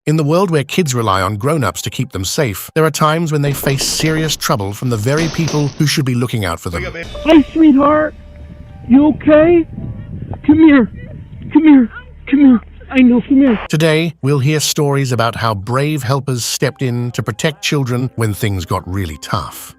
In the world where kids rely on grown-ups to keep them safe, there are times when they face serious trouble from the very people who should be looking out for them. Hey, sweetheart. You okay? Come here. Come here. Come here. I know, come here. Today, we'll hear stories about how brave helpers stepped in to protect children when things got really tough.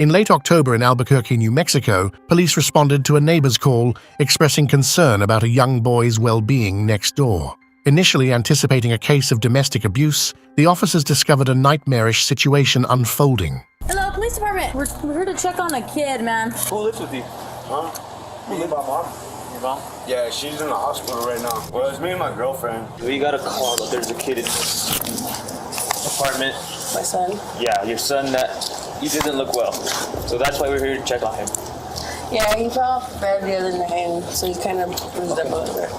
In late October in Albuquerque, New Mexico, police responded to a neighbor's call expressing concern about a young boy's well-being next door. Initially anticipating a case of domestic abuse, the officers discovered a nightmarish situation unfolding. Hello, police department. We're here to check on a kid, man. Who lives with you? Huh? Me and my mom. Your mom? Yeah, she's in the hospital right now. Well, it's me and my girlfriend. We got a call that there's a kid in apartment. My son. Yeah, your son that he didn't look well. So that's why we're here to check on him. Yeah, he fell off the bed the other night, so he's kind of bruised up a little bit.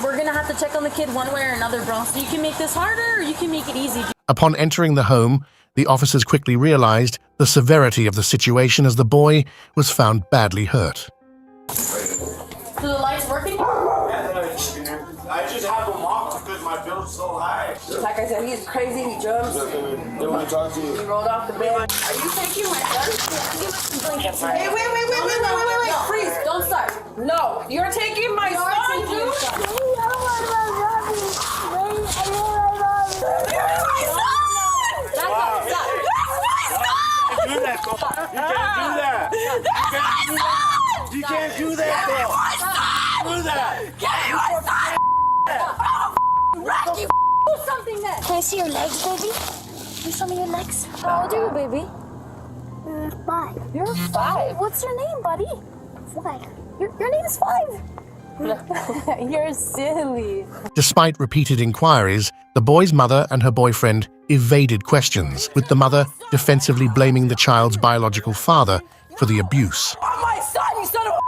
We're gonna have to check on the kid one way or another, bro. So you can make this harder or you can make it easy. Upon entering the home, the officers quickly realized the severity of the situation as the boy was found badly hurt. So the light's working? I just have him off because my bill's so high. Like I said, he's crazy, he jumps. They want to talk to you. He rolled off the bed. Are you taking my son? Give us some blankets. Hey, wait. Freeze, don't start. No, you're taking my son, dude. You can't do that. You can't do that, bro. Do that. Rocky, do something then. Can I see your legs, baby? Can you show me your legs? How old are you, baby? 5. You're 5. What's your name, buddy? 5. Your name is 5. You're silly. Despite repeated inquiries, the boy's mother and her boyfriend evaded questions, with the mother defensively blaming the child's biological father for the abuse. Oh, my son, you son of a...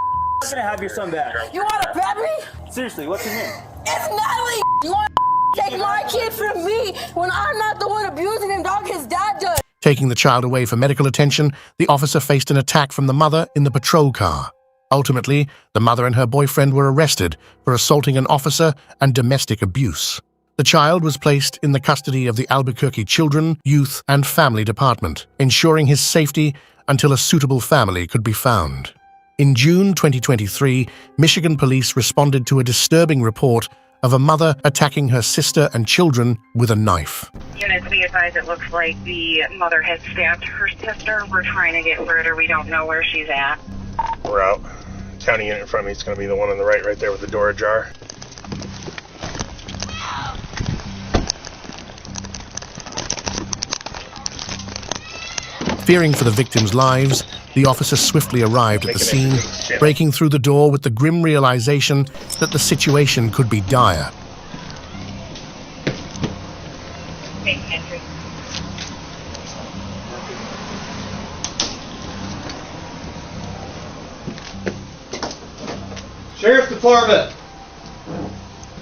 I'm gonna have your son back. You want to bet me? Seriously, what's his name? It's Natalie. You want to take my kid from me when I'm not the one abusing him, dog? His dad does. Taking the child away for medical attention, the officer faced an attack from the mother in the patrol car. Ultimately, the mother and her boyfriend were arrested for assaulting an officer and domestic abuse. The child was placed in the custody of the Albuquerque Children, Youth, and Family Department, ensuring his safety until a suitable family could be found. In June 2023, Michigan police responded to a disturbing report of a mother attacking her sister and children with a knife. Units, be advised, it looks like the mother has stabbed her sister. We're trying to get rid of her. We don't know where she's at. We're out. County unit in front of me is going to be the one on the right there with the door ajar. Fearing for the victims' lives, the officer swiftly arrived at the scene, breaking through the door with the grim realization that the situation could be dire. Making entry. Sheriff's Department!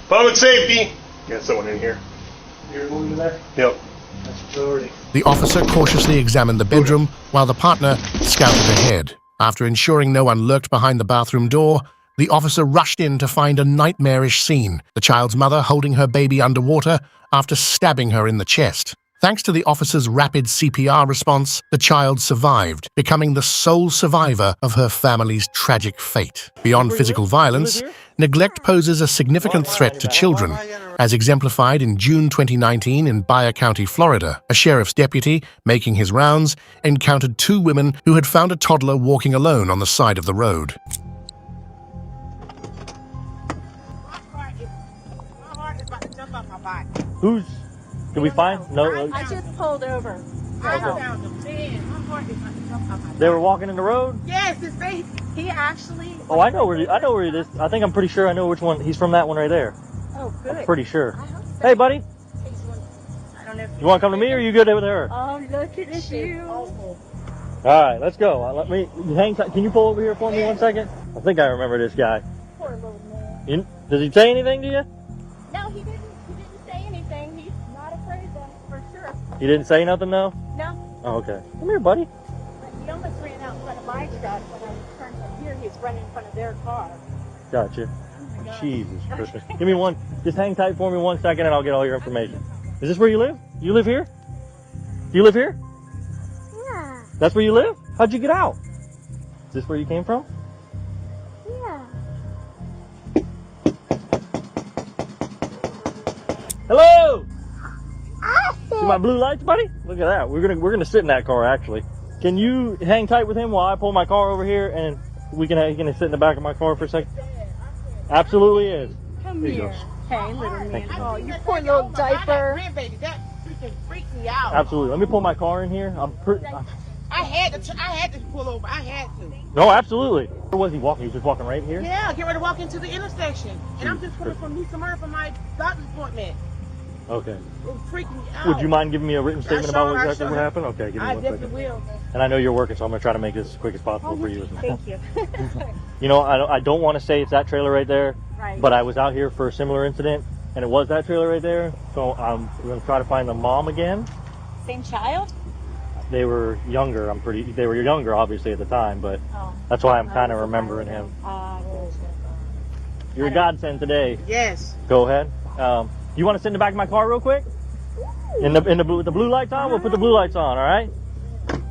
Public safety! Got someone in here. You're moving to there? Yep. That's priority. The officer cautiously examined the bedroom while the partner scouted ahead. After ensuring no one lurked behind the bathroom door, the officer rushed in to find a nightmarish scene, the child's mother holding her baby underwater after stabbing her in the chest. Thanks to the officer's rapid CPR response, the child survived, becoming the sole survivor of her family's tragic fate. Beyond physical violence, neglect poses a significant threat to children, as exemplified in June 2019 in Bayer County, Florida. A sheriff's deputy, making his rounds, encountered 2 women who had found a toddler walking alone on the side of the road. Who's... Did we find? No. I just pulled over. I found him. They were walking in the road? Yes, his face. He actually... Oh, I know where it is. I think I'm pretty sure I know which one. He's from that one right there. Oh, good. I'm pretty sure. I hope so. Hey, buddy. I don't know if You want to come to me or are you good with her? Oh, look at you. All right, let's go. Let me hang tight. Can you pull over here for me 1 second? I think I remember this guy. Poor little man. Does he say anything to you? No, he didn't say anything. He's not afraid though, for sure. He didn't say nothing, though? No. Oh, okay. Come here, buddy. He almost ran out in front of my truck when I was turning up here. He was running in front of their car. Gotcha. Oh my God. Jesus Christmas. Give me one. Just hang tight for me 1 second and I'll get all your information. Is this where you live? You live here? Do you live here? Yeah. That's where you live? How'd you get out? Is this where you came from? Yeah. Hello! See my blue lights, buddy? Look at that. We're gonna sit in that car actually. Can you hang tight with him while I pull my car over here and he can sit in the back of my car for a second? Absolutely is. Come Here you here. go. Hey, little man. Thank you. Oh, you poor little diaper. That freaking freaked me out. Absolutely. Let me pull my car in here. I had to pull over. I had to. No, absolutely. Where was he walking? He was just walking right here? Yeah, get ready to walk into the intersection. And I'm just coming from New Smyrna for my doctor's appointment. Okay. It freaked me out. Would you mind giving me a written statement about I exactly what happened? Okay, give me I one definitely second. will. And I know you're working, so I'm going to try to make this as quick as possible for you. Thank you. You know, I don't want to say it's that trailer right there, Right. but I was out here for a similar incident, and it was that trailer right there. So I'm going to try to find the mom again. Same child? They were younger. They were younger, obviously, at the time, but that's why I'm kind of remembering him. You're a godsend today. Yes. Go ahead. You want to sit in the back of my car real quick? In the blue lights on? We'll put the blue lights on, all right?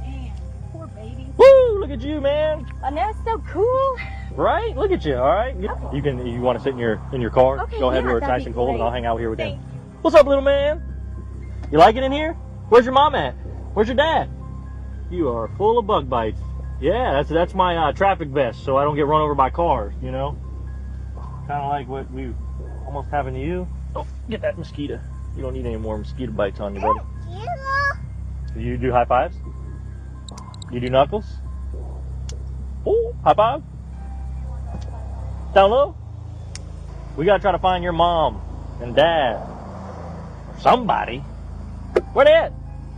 Man, poor baby. Woo! Look at you, man. I know, it's so cool. Right? Look at you, all right? You want to sit in your car? Okay, Go ahead yeah, where it's that'd nice be and cold, and great. I'll hang out here with him. Thank you. What's up, little man? You like it in here? Where's your mom at? Where's your dad? You are full of bug bites. Yeah, that's my traffic vest, so I don't get run over by cars, you know? Kind of like what we almost having to you. Oh, get that mosquito. You don't need any more mosquito bites on you, buddy. You do high fives? You do knuckles? Oh, high five? Down low? We gotta try to find your mom and dad. Or somebody. Where they at?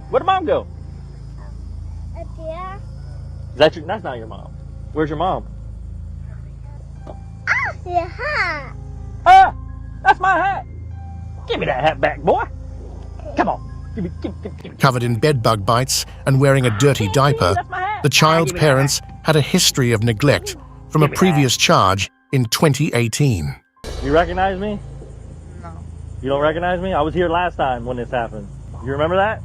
Where'd mom go? Up there. That's not your mom. Where's your mom? Your hat. Ah! That's my hat! Give me that hat back, boy! Come on. Give me. Covered in bed bug bites and wearing a dirty diaper, the child's parents had a history of neglect from a previous charge in 2018. You recognize me? No. You don't recognize me? I was here last time when this happened. You remember that?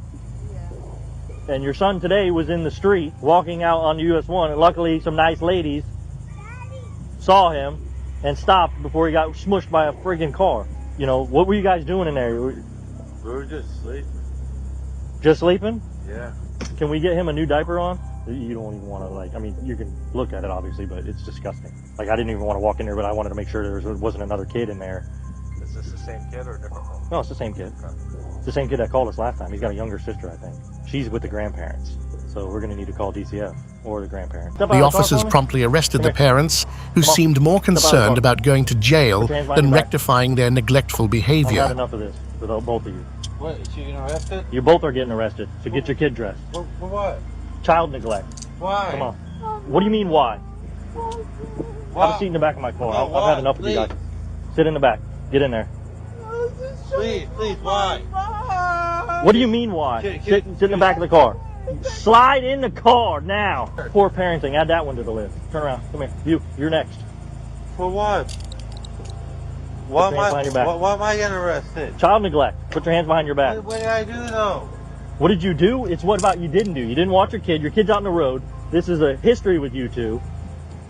Yeah. And your son today was in the street walking out on US 1, and luckily some nice ladies saw him and stopped before he got smushed by a friggin' car. You know, what were you guys doing in there? We were just sleeping. Just sleeping? Yeah. Can we get him a new diaper on? You don't even want to, like, I mean, you can look at it, obviously, but it's disgusting. Like, I didn't even want to walk in there, but I wanted to make sure there wasn't another kid in there. Is this the same kid or a different one? No, it's the same kid. It's the same kid that called us last time. He's got a younger sister, I think. She's with the grandparents. So we're going to need to call DCF or the grandparents. The officers promptly arrested the parents, who seemed more concerned about going to jail than rectifying their neglectful I've behavior. had enough of this with both of you. What, is she getting arrested? You both are getting arrested, so get your kid dressed. For what? Child neglect. Why? Come on. What do you mean, why? Why? Have a seat in the back of my car. No, I've had enough of you guys. Sit in the back. Get in there. Please, why? What do you mean, why? Sit in the back of the car. Slide in the car now. Poor parenting. Add that one to the list. Turn around. Come here. You're next. For what? Why Put your hands behind your back. why am I getting arrested? Child neglect. Put your hands behind your back. What did I do though? What did you do? It's what about you didn't do. You didn't watch your kid. Your kid's out on the road. This is a history with you two.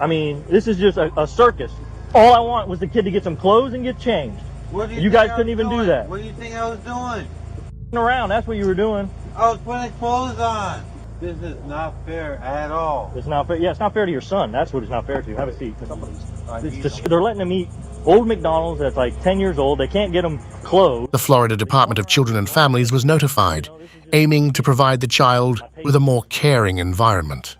I mean, this is just a circus. All I want was the kid to get some clothes and get changed. What do You guys couldn't even do that. What do you think I was doing? Around. That's what you were doing. I was putting clothes on. This is not fair at all. It's not fair. Yeah, it's not fair to your son. That's what it's not fair to. Have a seat. They're letting him eat old McDonald's that's like 10 years old. They can't get him clothes. The Florida Department of Children and Families was notified, aiming to provide the child with a more caring environment.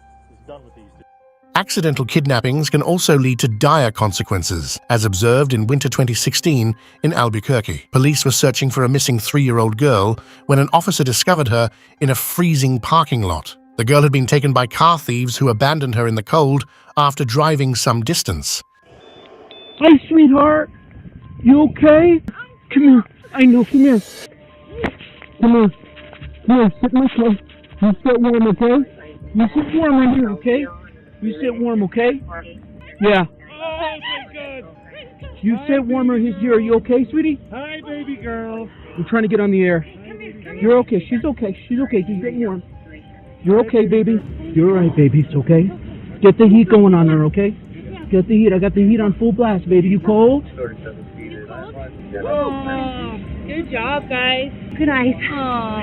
Accidental kidnappings can also lead to dire consequences, as observed in winter 2016 in Albuquerque. Police were searching for a missing 3-year-old girl when an officer discovered her in a freezing parking lot. The girl had been taken by car thieves who abandoned her in the cold after driving some distance. Hi, sweetheart. You okay? Come here. I know. Come here. Come here. Here, sit in my car. You sit warm, okay? You sit warm right here, okay? You sit warm, okay? Yeah. Oh my God. You sit warm right here. Are you okay, sweetie? Hi, baby girl. I'm trying to get on the air. You're okay. She's okay. She's okay. She's getting warm. You're okay, baby. You're all right, baby. It's okay. Get the heat going on her, okay? Get the heat. I got the heat on full blast, baby. You cold? Oh, good job, guys. Good eyes. Are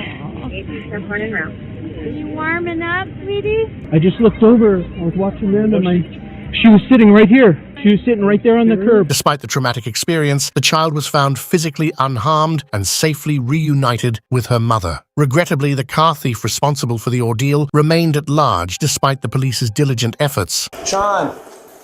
you warming up, sweetie? I just looked over. I was watching them, and she was sitting right here. She was sitting right there on the curb. Despite the traumatic experience, the child was found physically unharmed and safely reunited with her mother. Regrettably, the car thief responsible for the ordeal remained at large despite the police's diligent efforts. Sean,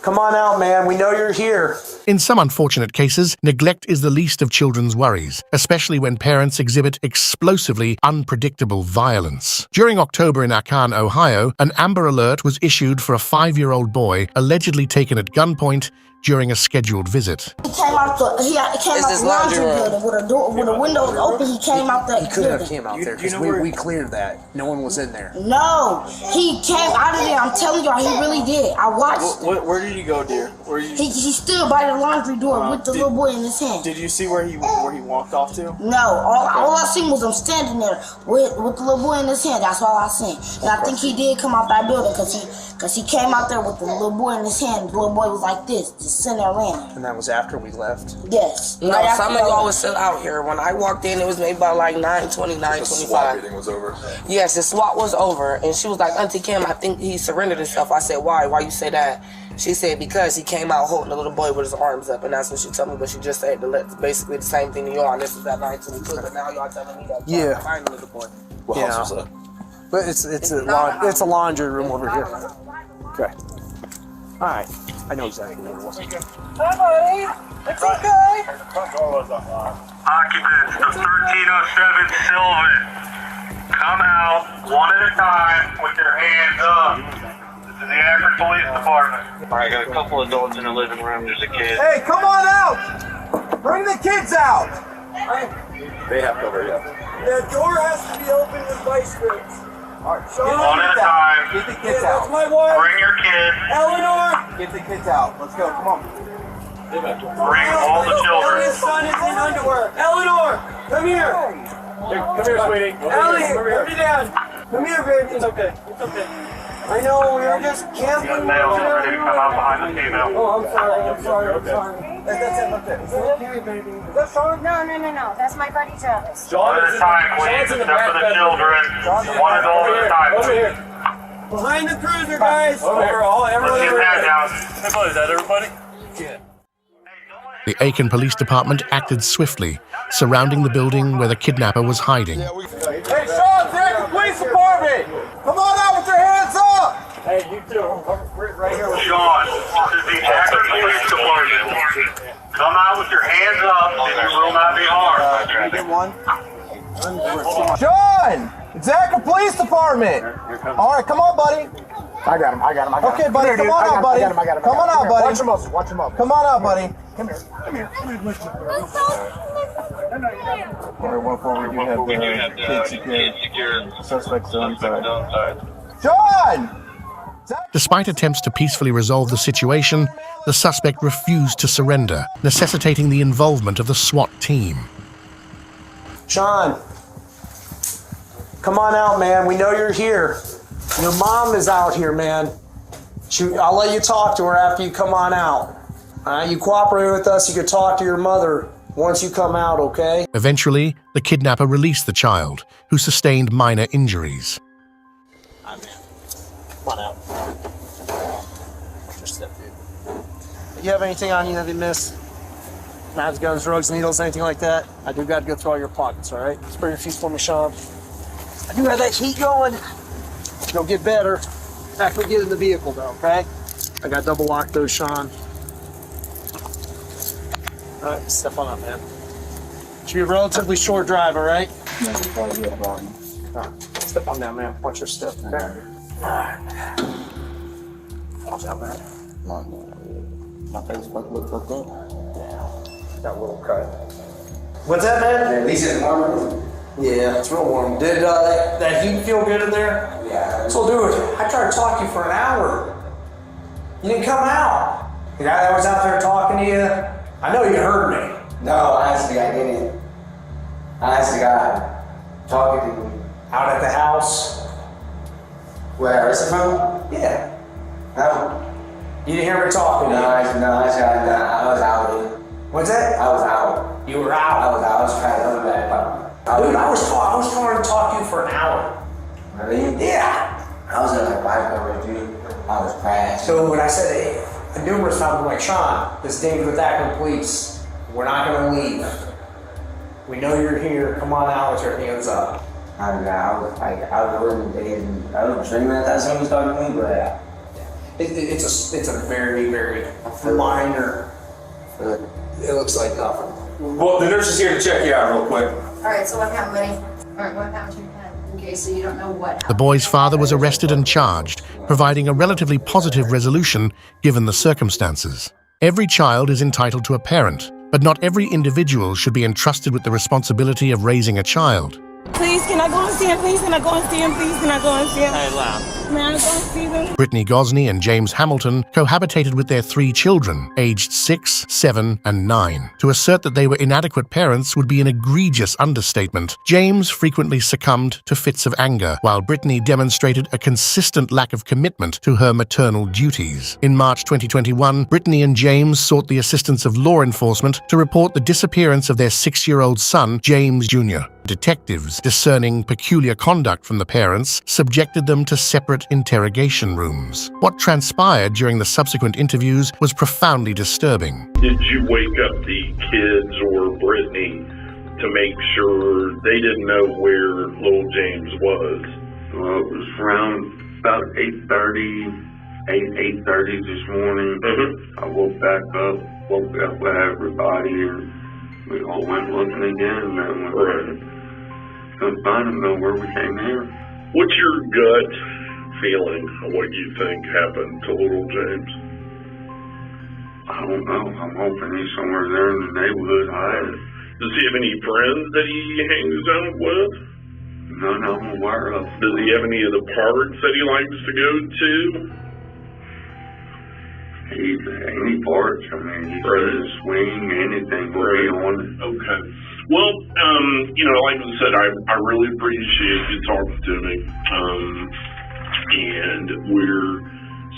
come on out, man. We know you're here. In some unfortunate cases, neglect is the least of children's worries, especially when parents exhibit explosively unpredictable violence. During October in Akan, Ohio, an Amber Alert was issued for a 5-year-old boy allegedly taken at gunpoint during a scheduled visit. He came out the laundry building with a window open. He came out the. He couldn't have came out there because we cleared that. No one was in there. No, he came out of there. I'm telling y'all, he really did. I watched. Where did he go, dear? He stood by the laundry door with the little boy in his hand. Did you see where he walked off to? No, all I seen was him standing there with the little boy in his hand. That's all I seen. And I think he did come out that building because he came out there with the little boy in his hand. The little boy was like this, just sitting there running. And that was after we left? Yes. No, some of y'all was still out here. When I walked in, it was maybe about like 9:20, 9:25. The SWAT meeting was over? Yes, the SWAT was over. And she was like, Auntie Kim, I think he surrendered himself. I said, why? Why you say that? She said, because he came out holding the little boy with his arms up. And that's what she told me. But she just said basically the same thing to y'all. And this was at 9:22. But now y'all telling me that y'all finding the little boy. What house was that? But it's a laundry room over here. Okay. All right. I know exactly where it was. Hi, buddy. It's okay. Occupants of 1307 Sylvan, come out one at a time with your hands up. This is the Akron Police Department. All right, got a couple adults in the living room. There's a kid. Hey, come on out! Bring the kids out! They have cover, yeah. The door has to be open with vice grips. All right, one at a time. Get the kids out. That's my wife. Bring your kids. Eleanor! Get the kids out. Let's go. Come on. Bring all the children. His son is in underwear. Eleanor! Come here! Come here, sweetie. Ellie! Put me down. Come here, baby. It's okay. It's okay. I know, we were just camping. Males are ready to come out behind the female. Oh, I'm sorry. That's it, look at it. Is that okay, baby? Is that Sean? No. That's my buddy Travis. One at a time, please, except for the children. One adult at a time. Over here. Behind the cruiser, guys. Over here. Let's get that down. Hey, buddy, is that everybody? Yeah. The Aiken Police Department acted swiftly, surrounding the building where the kidnapper was hiding. Hey, Sean, Zach, the police department! Come on out with your hands up! Hey, you too. Right here. Sean, this is the Akron Police Department. Come out with your hands up and you will not be harmed. Can you get one? Sean! It's Akron Police Department! Alright, come on, buddy. I got him. Okay, buddy, come on out, buddy. Come on out, buddy. Watch him up. Come on out, buddy. Come here. Alright, we do have the kids secure. Suspects are inside. Sean! Despite attempts to peacefully resolve the situation, the suspect refused to surrender, necessitating the involvement of the SWAT team. Sean, come on out, man. We know you're here. Your mom is out here, man. I'll let you talk to her after you come on out. All right, you cooperate with us, you can talk to your mother once you come out, okay? Eventually, the kidnapper released the child, who sustained minor injuries. Hi, man. Come on out. Just step, dude. You have anything on you that they miss? Knives, guns, drugs, needles, anything like that? I do got to go through all your pockets, all right? Just bring your feet for me, Sean. I do have that heat going. It'll get better after we get in the vehicle, though, okay? I got double lock those, Sean. All right, step on up, man. Should be a relatively short drive, all right? No, probably be a problem. All right, step on down, man. Watch your step, okay? All right. Watch out, man. My face looks like that. Yeah, got a little cut. What's that, man? At least it's warm. Yeah, it's real warm. Did that heat feel good in there? Yeah. So, dude, I tried to talk to you for an hour. You didn't come out. The guy that was out there talking to you, I know you heard me. No, honestly, I didn't. Honestly, God. Talking to me. Out at the house? Where I arrested from? Yeah. No. You didn't hear me talking? I was out. What's that? I was out. You were out? I was trying to go back. Dude, I was trying to talk to you for an hour. Really? Yeah. I was in like 5 hours, dude. I was crashed. So when I said numerous times, I'm like, Sean, this David with Akron Police, we're not gonna leave. We know you're here. Come on out, let's turn your hands up. I was working days and I was dreaming that someone was talking to me, but it's a very, very minor. It looks like nothing. Well, the nurse is here to check you out real quick. Alright, so what happened, buddy? Alright, what happened to your head? Okay, so you don't know what happened. The boy's father was arrested and charged, providing a relatively positive resolution given the circumstances. Every child is entitled to a parent, but not every individual should be entrusted with the responsibility of raising a child. Please, can I go and see him? Please, can I go and see him? Please, can I go and see him? Hey, laugh. May I go and see them? Brittany Gosney and James Hamilton cohabitated with their 3 children, aged 6, 7, and 9. To assert that they were inadequate parents would be an egregious understatement. James frequently succumbed to fits of anger, while Brittany demonstrated a consistent lack of commitment to her maternal duties. In March 2021, Brittany and James sought the assistance of law enforcement to report the disappearance of their 6-year-old son, James Jr. Detectives, discerning peculiar conduct from the parents, subjected them to separate interrogation rooms. What transpired during the subsequent interviews was profoundly disturbing. Did you wake up the kids or Brittany to make sure they didn't know where little James was? Well, it was around about 8:30 this morning. I woke up with everybody, and we all went looking again, and we couldn't find him nowhere. We came here. What's your gut feeling of what you think happened to little James? I don't know. I'm hoping he's somewhere there in the neighborhood hiding. Does he have any friends that he hangs out with? None I'm aware of. Does he have any of the parks that he likes to go to? Any parts. I mean, he could swing, anything will be on it. Okay. Well, like I said, I really appreciate you talking to me. And we're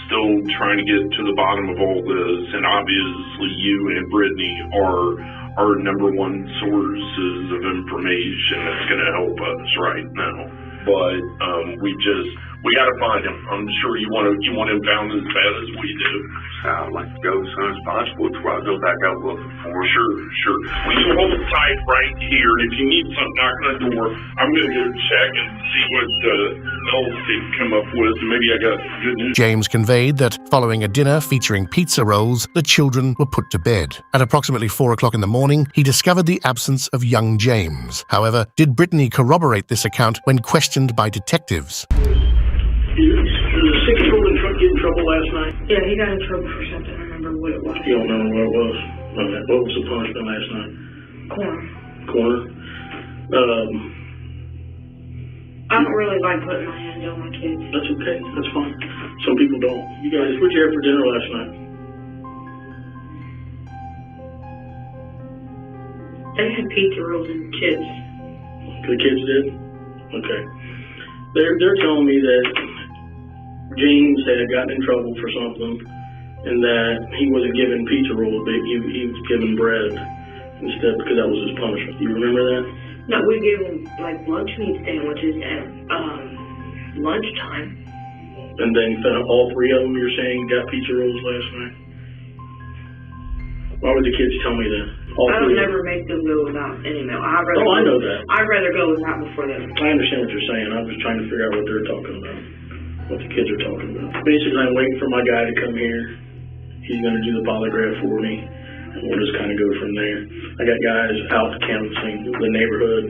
still trying to get to the bottom of all this. And obviously you and Brittany are our number one sources of information that's going to help us right now. But we got to find him. I'm sure you want him found as bad as we do. I'd like to go as soon as possible before I go back out looking for him. Sure. Well, you hold tight right here, and if you need something, knock on the door. I'm going to go check and see what else they can come up with. Maybe I got good news. James conveyed that following a dinner featuring pizza rolls, the children were put to bed. At approximately 4 o'clock in the morning, he discovered the absence of young James. However, did Brittany corroborate this account when questioned by detectives? Did the 6-year-old get in trouble last night? Yeah, he got in trouble for something. I remember what it was. You don't remember what it was? Okay. What was the punishment last night? Corner? I don't really like putting my hands on my kids. That's okay. That's fine. Some people don't. You guys, what'd you have for dinner last night? They had pizza rolls and chips. The kids did? Okay. They're telling me that James had gotten in trouble for something and that he wasn't given pizza rolls, but he was given bread instead because that was his punishment. You remember that? No, we gave him like lunch meat sandwiches at lunchtime. And then all 3 of them, you're saying, got pizza rolls last night? Why would the kids tell me that? I don't never make them go without any meal. I know that. I'd rather go without before them. I understand what you're saying. I'm just trying to figure out what they're talking about, what the kids are talking about. Basically, I'm waiting for my guy to come here. He's going to do the polygraph for me, and we'll just kind of go from there. I got guys out canvassing the neighborhood,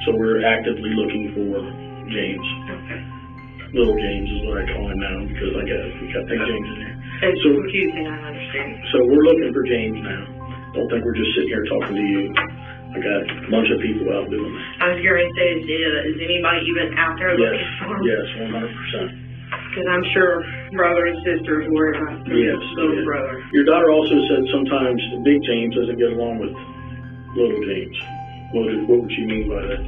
so we're actively looking for James. Okay. Little James is what I call him now because we got Big James in there. It's confusing, I understand. So we're looking for James now. Don't think we're just sitting here talking to you. I got a bunch of people out doing it. I was going to say, is anybody even out there looking for him? Yes, 100%. Because I'm sure brother and sisters worry about little brother. Your daughter also said sometimes Big James doesn't get along with little James. What would she mean by that?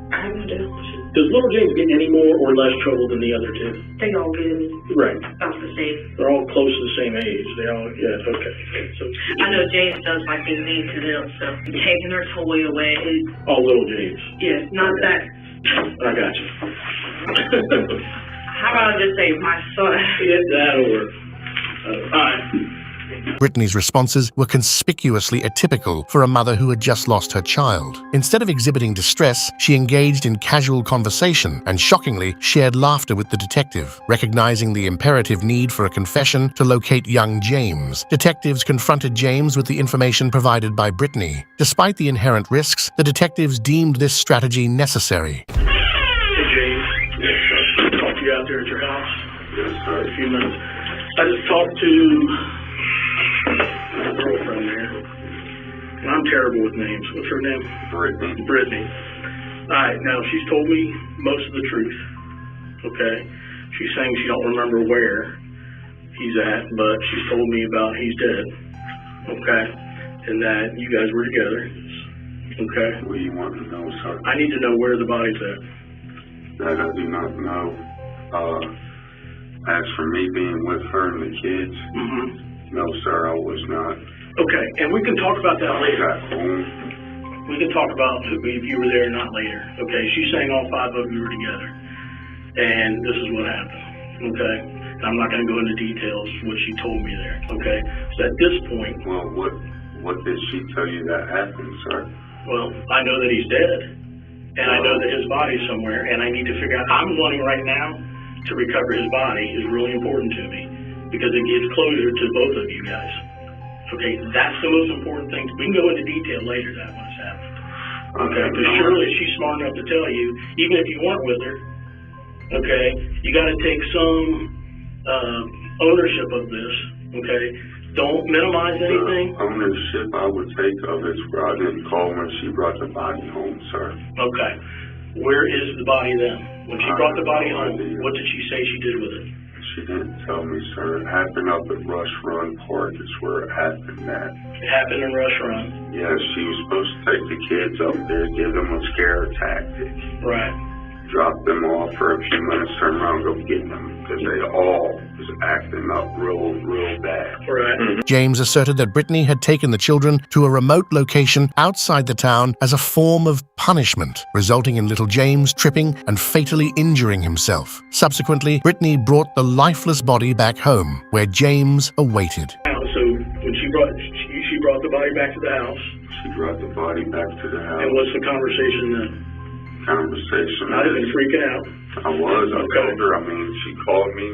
I have no idea. Does little James get any more or less trouble than the other two? They all good. Right. About the same. They're all close to the same age. They all, yeah, okay. So I know James does like being mean to them, so taking their toy away. all little James. Yeah, not that. I got you. How about I just say my son? Yeah, that'll work. All right. Brittany's responses were conspicuously atypical for a mother who had just lost her child. Instead of exhibiting distress, she engaged in casual conversation and, shockingly, shared laughter with the detective. Recognizing the imperative need for a confession to locate young James, detectives confronted James with the information provided by Brittany. Despite the inherent risks, the detectives deemed this strategy necessary. Hey, James. Yes, sir. Talk to you out there at your house. Yes, sir. A few minutes. I just talked to my girlfriend there. And I'm terrible with names. What's her name? Brittany. All right, now she's told me most of the truth. Okay? She's saying she don't remember where he's at, but she's told me about he's dead. Okay? And that you guys were together. Okay? What do you want to know, sir? I need to know where the body's at. That I do not know. As for me being with her and the kids, no, sir, I was not. Okay, and we can talk about that later. Back home. We can talk about if you were there or not later. Okay, she's saying all five of you were together. And this is what happened. Okay? And I'm not going to go into details what she told me there. Okay? So at this point... Well, what did she tell you that happened, sir? Well, I know that he's dead. And I know that his body's somewhere. And I need to figure out... I'm wanting right now to recover his body is really important to me. Because it gives closure to both of you guys. Okay? That's the most important thing. We can go into detail later that when it's happened. Okay? Because surely she's smart enough to tell you, even if you weren't with her, okay, you got to take some ownership of this, okay? Don't minimize anything. The ownership I would take of it where I didn't call when she brought the body home, sir. Okay. Where is the body then? When she brought the body home, what did she say she did with it? She didn't tell me, sir. It happened up at Rush Run Park is where it happened at. It happened in Rush Run? Yes, she was supposed to take the kids up there, give them a scare tactic. Right. Drop them off for a few minutes, turn around and go get them. Because they all was acting up real bad. Right. James asserted that Brittany had taken the children to a remote location outside the town as a form of punishment, resulting in little James tripping and fatally injuring himself. Subsequently, Brittany brought the lifeless body back home, where James awaited. So when she brought the body back to the house. She brought the body back to the house. And what's the conversation then? Conversation. I've been freaking out. I was. I told her. I mean, she called me.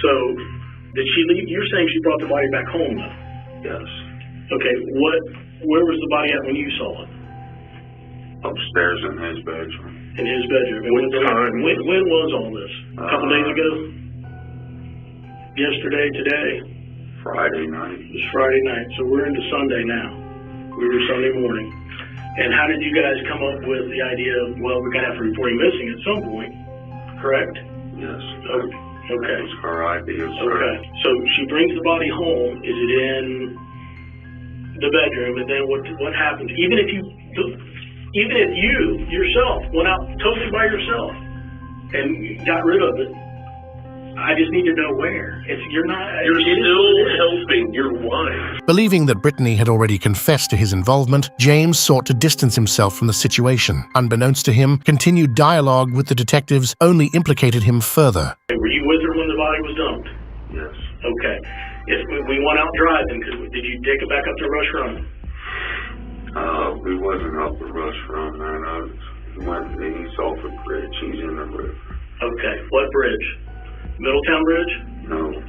So, did she leave? You're saying she brought the body back home, though? Yes. Okay. Where was the body at when you saw it? Upstairs in his bedroom. In his bedroom. And when was all this? A couple days ago? Yesterday? Today? Friday night. It was Friday night. So we're into Sunday now. We were Sunday morning. And how did you guys come up with the idea of, well, we're going to have to report him missing at some point, correct? Yes. Okay. That was her idea, sir. Okay. So she brings the body home. Is it in the bedroom? And then what happens? Even if you yourself went out totally by yourself and got rid of it, I just need to know where. You're still helping your wife. Believing that Brittany had already confessed to his involvement, James sought to distance himself from the situation. Unbeknownst to him, continued dialogue with the detectives only implicated him further. Were you with her when the body was dumped? Yes. Okay. If we went out driving, did you take it back up to Rush Run? We wasn't up at Rush Run, man. I went east off a bridge. He's in the river. Okay. What bridge? Middletown Bridge? No.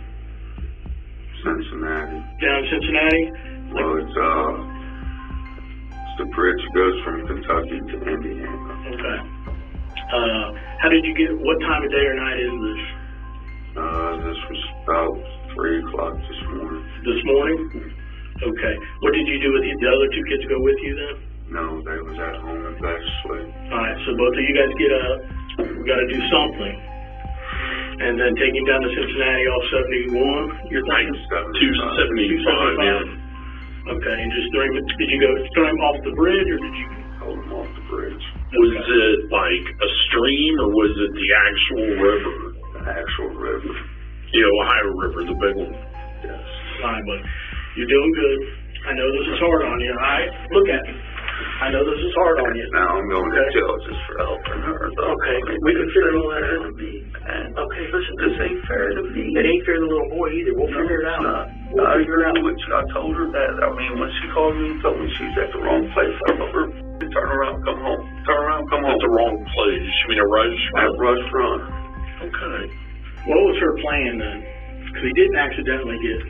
Cincinnati. Down Cincinnati? Well, it's the bridge that goes from Kentucky to Indiana. Okay. How did you what time of day or night is this? This was about 3 o'clock this morning. This morning? Okay. What did you do with the other two kids go with you then? No, they was at home in bed asleep. Alright, so both of you guys get up. We got to do something. And then take him down to Cincinnati off 71. You're thinking 275, yeah. Okay, and just throw him, did you go throw him off the bridge or did you Hold him off the bridge. Was it like a stream or was it the actual river? The actual river. The Ohio River, the big one. Yes. Fine, but you're doing good. I know this is hard on you, alright? Look at me. I know this is hard on you. Now I'm going to jail just for helping her. Okay, we can figure all that out. Okay, listen, this ain't fair to me. It ain't fair to the little boy either. We'll figure it out. We'll I figure it out. agree with you. I told her that. I mean, when she called me and told me she's at the wrong place, I told her, turn around, come home. Turn around, come home. At the wrong place. You mean a rush? At Rush Run. Okay. What was her plan then? Because he didn't accidentally get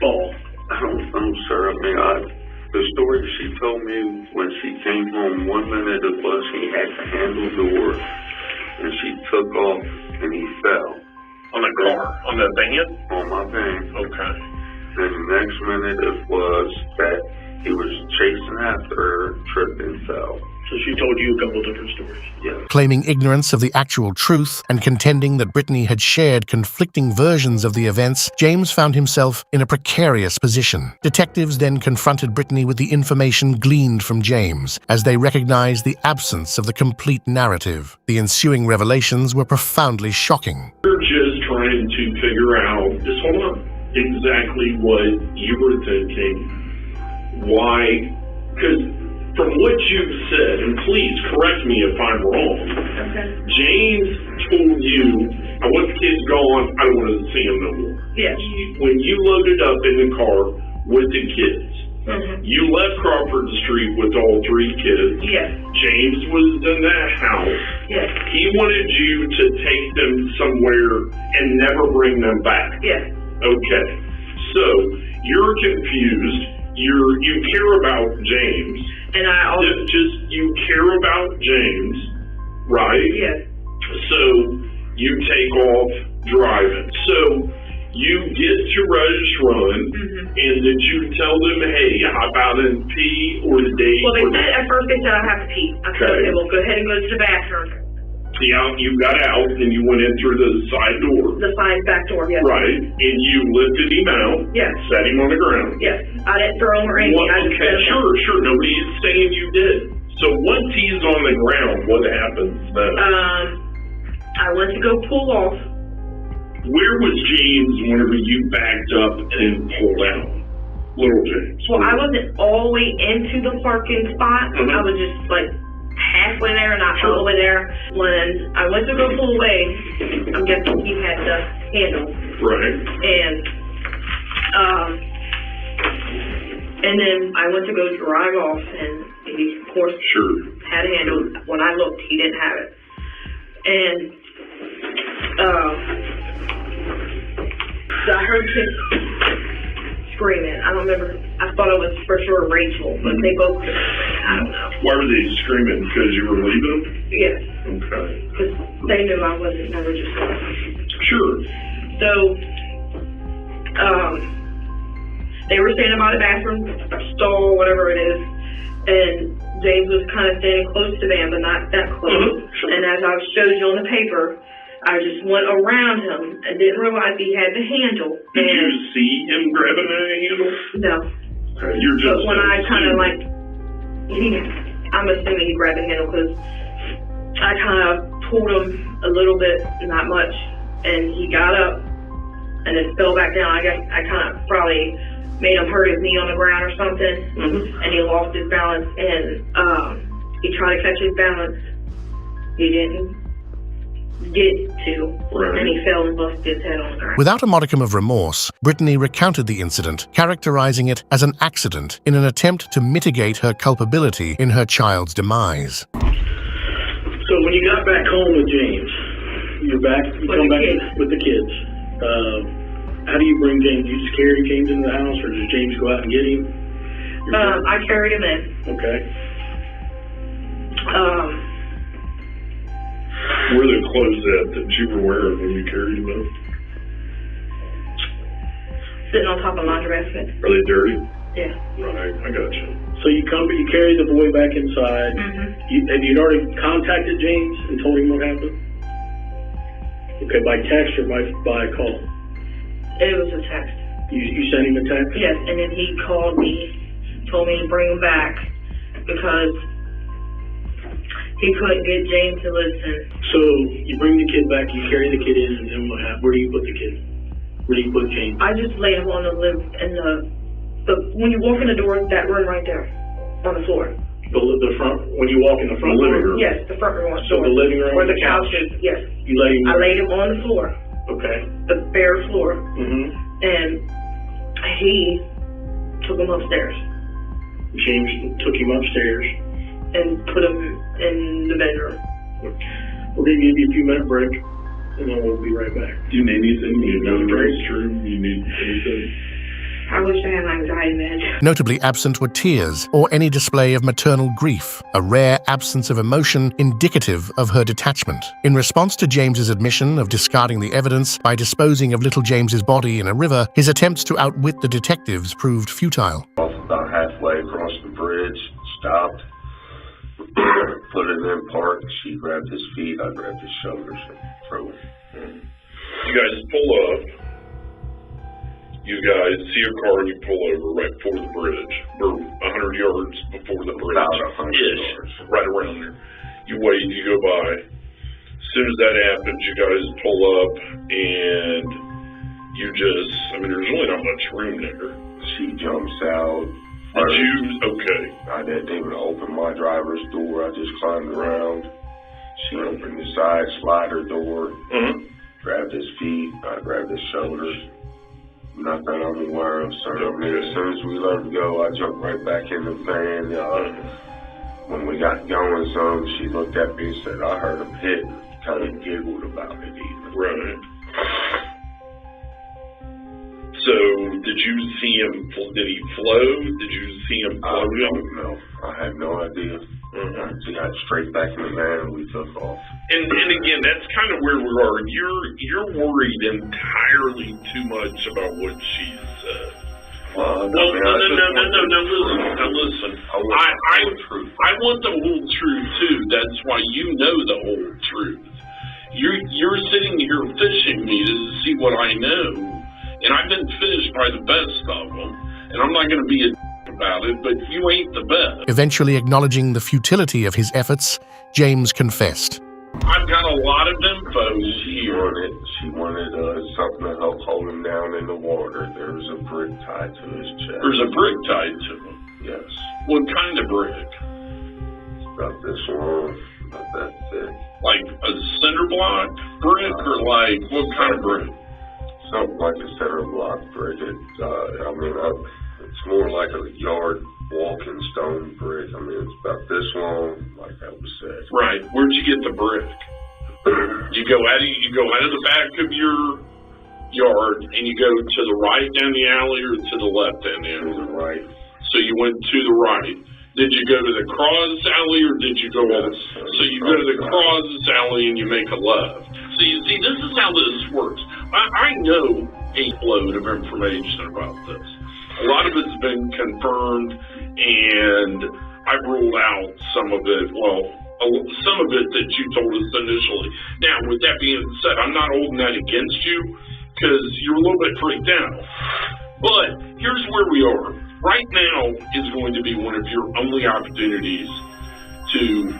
fall. I don't know, sir. I mean, the story she told me when she came home, 1 minute it was he had the handle door and she took off and he fell. On the car? On the van? On my van. Okay. Then the next minute it was that he was chasing after her, tripped and fell. So she told you a couple different stories. Yeah. Claiming ignorance of the actual truth and contending that Brittany had shared conflicting versions of the events, James found himself in a precarious position. Detectives then confronted Brittany with the information gleaned from James, as they recognized the absence of the complete narrative. The ensuing revelations were profoundly shocking. We're just trying to figure out, just hold on, exactly what you were thinking. Why? Because from what you've said, and please correct me if I'm wrong, James told you, I want the kids gone, I don't want to see them no more. Yes. When you loaded up in the car with the kids, you left Crawford Street with all 3 kids. Yes. James was in that house. Yes. He wanted you to take them somewhere and never bring them back. Yes. Okay. So, you're confused. You care about James. And I also... You care about James, right? Yes. So, you take off driving. So, you get to Rush Run, and did you tell them, hey, how about in pee or the date? Well, they said, at first they said I have to pee. I said, okay, well, go ahead and go to the bathroom. Yeah, you got out, and you went in through the side door. The side back door, yes. Right, and you lifted him out. Yes. Set him on the ground. Yes. I didn't throw him or anything. Well, I just okay, set him down. sure. Nobody's saying you did. So once he's on the ground, what happens then? I went to go pull off. Where was James whenever you backed up and pulled out? Little James. Well, I wasn't all the way into the parking spot. I was just like halfway there, not all the way there. When I went to go pull away, I'm guessing he had the handle. Right. And then I went to go drive off, and he, of course, had a handle. When I looked, he didn't have it. And so I heard kids screaming. I don't remember. I thought it was for sure Rachel, but they both could. I don't know. Why were they screaming? Because you were leaving them? Yes. Okay. Because they knew I wasn't never just. Sure. So, they were standing by the bathroom stall, whatever it is, and James was kind of standing close to them, but not that close. And as I showed you on the paper, I just went around him and didn't realize he had the handle. Did you see him grabbing a handle? No. Okay, you're just. But when I kind of like, I'm assuming he grabbed the handle because I kind of pulled him a little bit, not much, and he got up and then fell back down. I guess I kind of probably made him hurt his knee on the ground or something, and he lost his balance, and he tried to catch his balance. He didn't get to, and he fell and busted his head on the ground. Without a modicum of remorse, Brittany recounted the incident, characterizing it as an accident in an attempt to mitigate her culpability in her child's demise. So when you got back home with James, you come back with the kids. How do you bring James? You just carry James into the house, or does James go out and get him? I carried him in. Okay. Where are the clothes at that you were wearing when you carried them in? Sitting on top of the laundry basket. Are they dirty? Yeah. Right, I got you. So you carry the boy back inside. Have you already contacted James and told him what happened? Okay, by text or by call? It was a text. You sent him a text? Yes, and then he called me, told me to bring him back because he couldn't get James to listen. So you bring the kid back, you carry the kid in, and then what happened? Where do you put the kid? Where do you put James? I just laid him on the when you walk in the door, that room right there, on the floor. The front, when you walk in the front door? Yes, the front room. So the living room? Where the couch is, yes. You laid him I laid him on the floor. Okay. The bare floor. Mm-hmm. And he took him upstairs. James took him upstairs. And put him in the bedroom. We're going to give you a few minute break, and then we'll be right back. Do you need anything? You need another restroom? You need anything? I wish I had an anxiety med. Notably absent were tears or any display of maternal grief, a rare absence of emotion indicative of her detachment. In response to James's admission of discarding the evidence by disposing of little James's body in a river, his attempts to outwit the detectives proved futile. About halfway across the bridge, stopped, put it in park. She grabbed his feet, I grabbed his shoulders and threw it. You guys pull up. You guys see a car and you pull over right before the bridge, or 100 yards before the bridge. About 100 yards. Right around there. You wait, you go by. As soon as that happens, you guys pull up and you just, there's really not much room there. She jumps out. Okay. I didn't even open my driver's door. I just climbed around. She opened the side slider door, grabbed his feet, I grabbed his shoulders. Not that I'm aware of, sir. As soon as we let her go, I jumped right back in the van. When we got going some, she looked at me and said, I heard him hit, and kind of giggled about it even. Right. So, did you see him, did he float? Did you see him float? I don't know. I had no idea. She got straight back in the van and we took off. And again, that's kind of where we are. You're worried entirely too much about what she said. No, listen. I want the whole truth too. That's why you know the whole truth. You're sitting here fishing me to see what I know. And I've been fished by the best of them, and I'm not going to be a about it, but you ain't the best. Eventually acknowledging the futility of his efforts, James confessed. I've got a lot of info here. She wanted something to help hold him down in the water. There was a brick tied to his chest. There's a brick tied to him? Yes. What kind of brick? It's about this long, about that thick. Like a cinder block brick, or like what kind of brick? Something like a cinder block brick. It's more like a yard walking stone brick. It's about this long, like that was said. Right. Where'd you get the brick? You go out of the back of your yard and you go to the right down the alley or to the left down the alley? To the right. So you went to the right. Did you go to the cross alley or did you go on? So you go to the cross alley and you make a left. So you see, this is how this works. I know a load of information about this. A lot of it's been confirmed, and I've ruled out some of it. Well, some of it that you told us initially. Now, with that being said, I'm not holding that against you because you're a little bit freaked out. But here's where we are. Right now is going to be one of your only opportunities to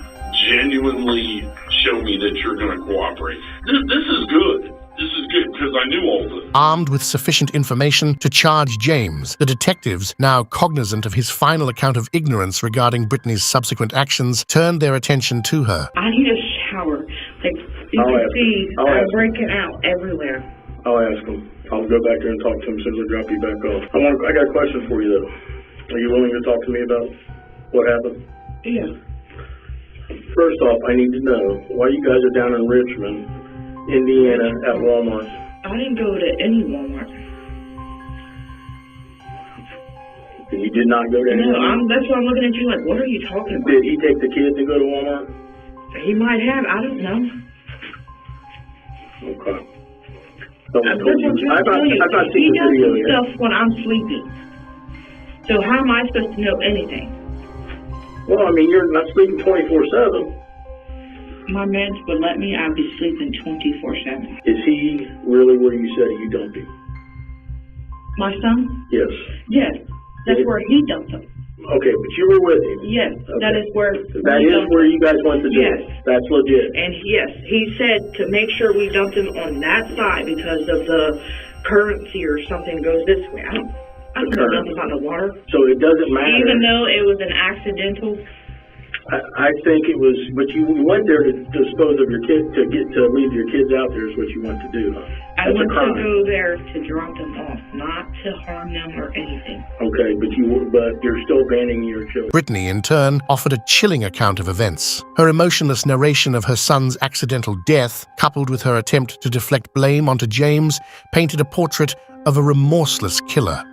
genuinely show me that you're going to cooperate. This is good. This is good because I knew all this. Armed with sufficient information to charge James, the detectives, now cognizant of his final account of ignorance regarding Brittany's subsequent actions, turned their attention to her. I need a shower. You can see I'm breaking out everywhere. I'll ask him. I'll go back there and talk to him as soon as I drop you back off. I got a question for you though. Are you willing to talk to me about what happened? Yeah. First off, I need to know why you guys are down in Richmond, Indiana at Walmart. I didn't go to any Walmart. You did not go to any Walmart? No, that's why I'm looking at you like, what are you talking about? Did he take the kids and go to Walmart? He might have. I don't know. Okay. I've seen the video yet. He does stuff when I'm sleeping. So how am I supposed to know anything? Well, you're not sleeping 24/7. My meds would let me. I'd be sleeping 24/7. Is he really where you said you don't be? My son? Yes. Yes. That's where he dumped him. Okay, but you were with him. Yes, that is where. That is where you guys went to do Yes. it. That's legit. And yes, he said to make sure we dumped him on that side because of the currency or something goes this way. I don't know nothing about the water. So it doesn't matter. Even though it was an accidental. I think it was, but you went there to dispose of your kid, to leave your kids out there is what you went to do, huh? I went to go there to drop them off, not to harm them or anything. Okay, but you're still abandoning your children. Brittany, in turn, offered a chilling account of events. Her emotionless narration of her son's accidental death, coupled with her attempt to deflect blame onto James, painted a portrait of a remorseless killer.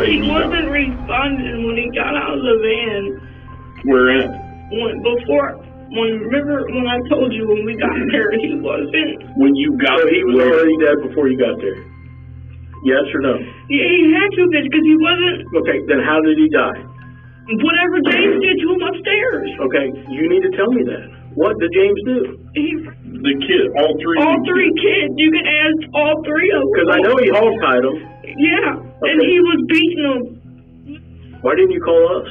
He wasn't responding when he got out of the van. Where at? Remember when I told you when we got there, he wasn't. When you got there, he was already dead before you got there. Yes or no? Yeah, he had to because he wasn't. Okay, then how did he die? Whatever James did to him upstairs. Okay, you need to tell me that. What did James do? The kid, all three. All three kids. You can ask all three of them. Because I know he hog-tied them. Yeah, okay. And he was beating them. Why didn't you call us?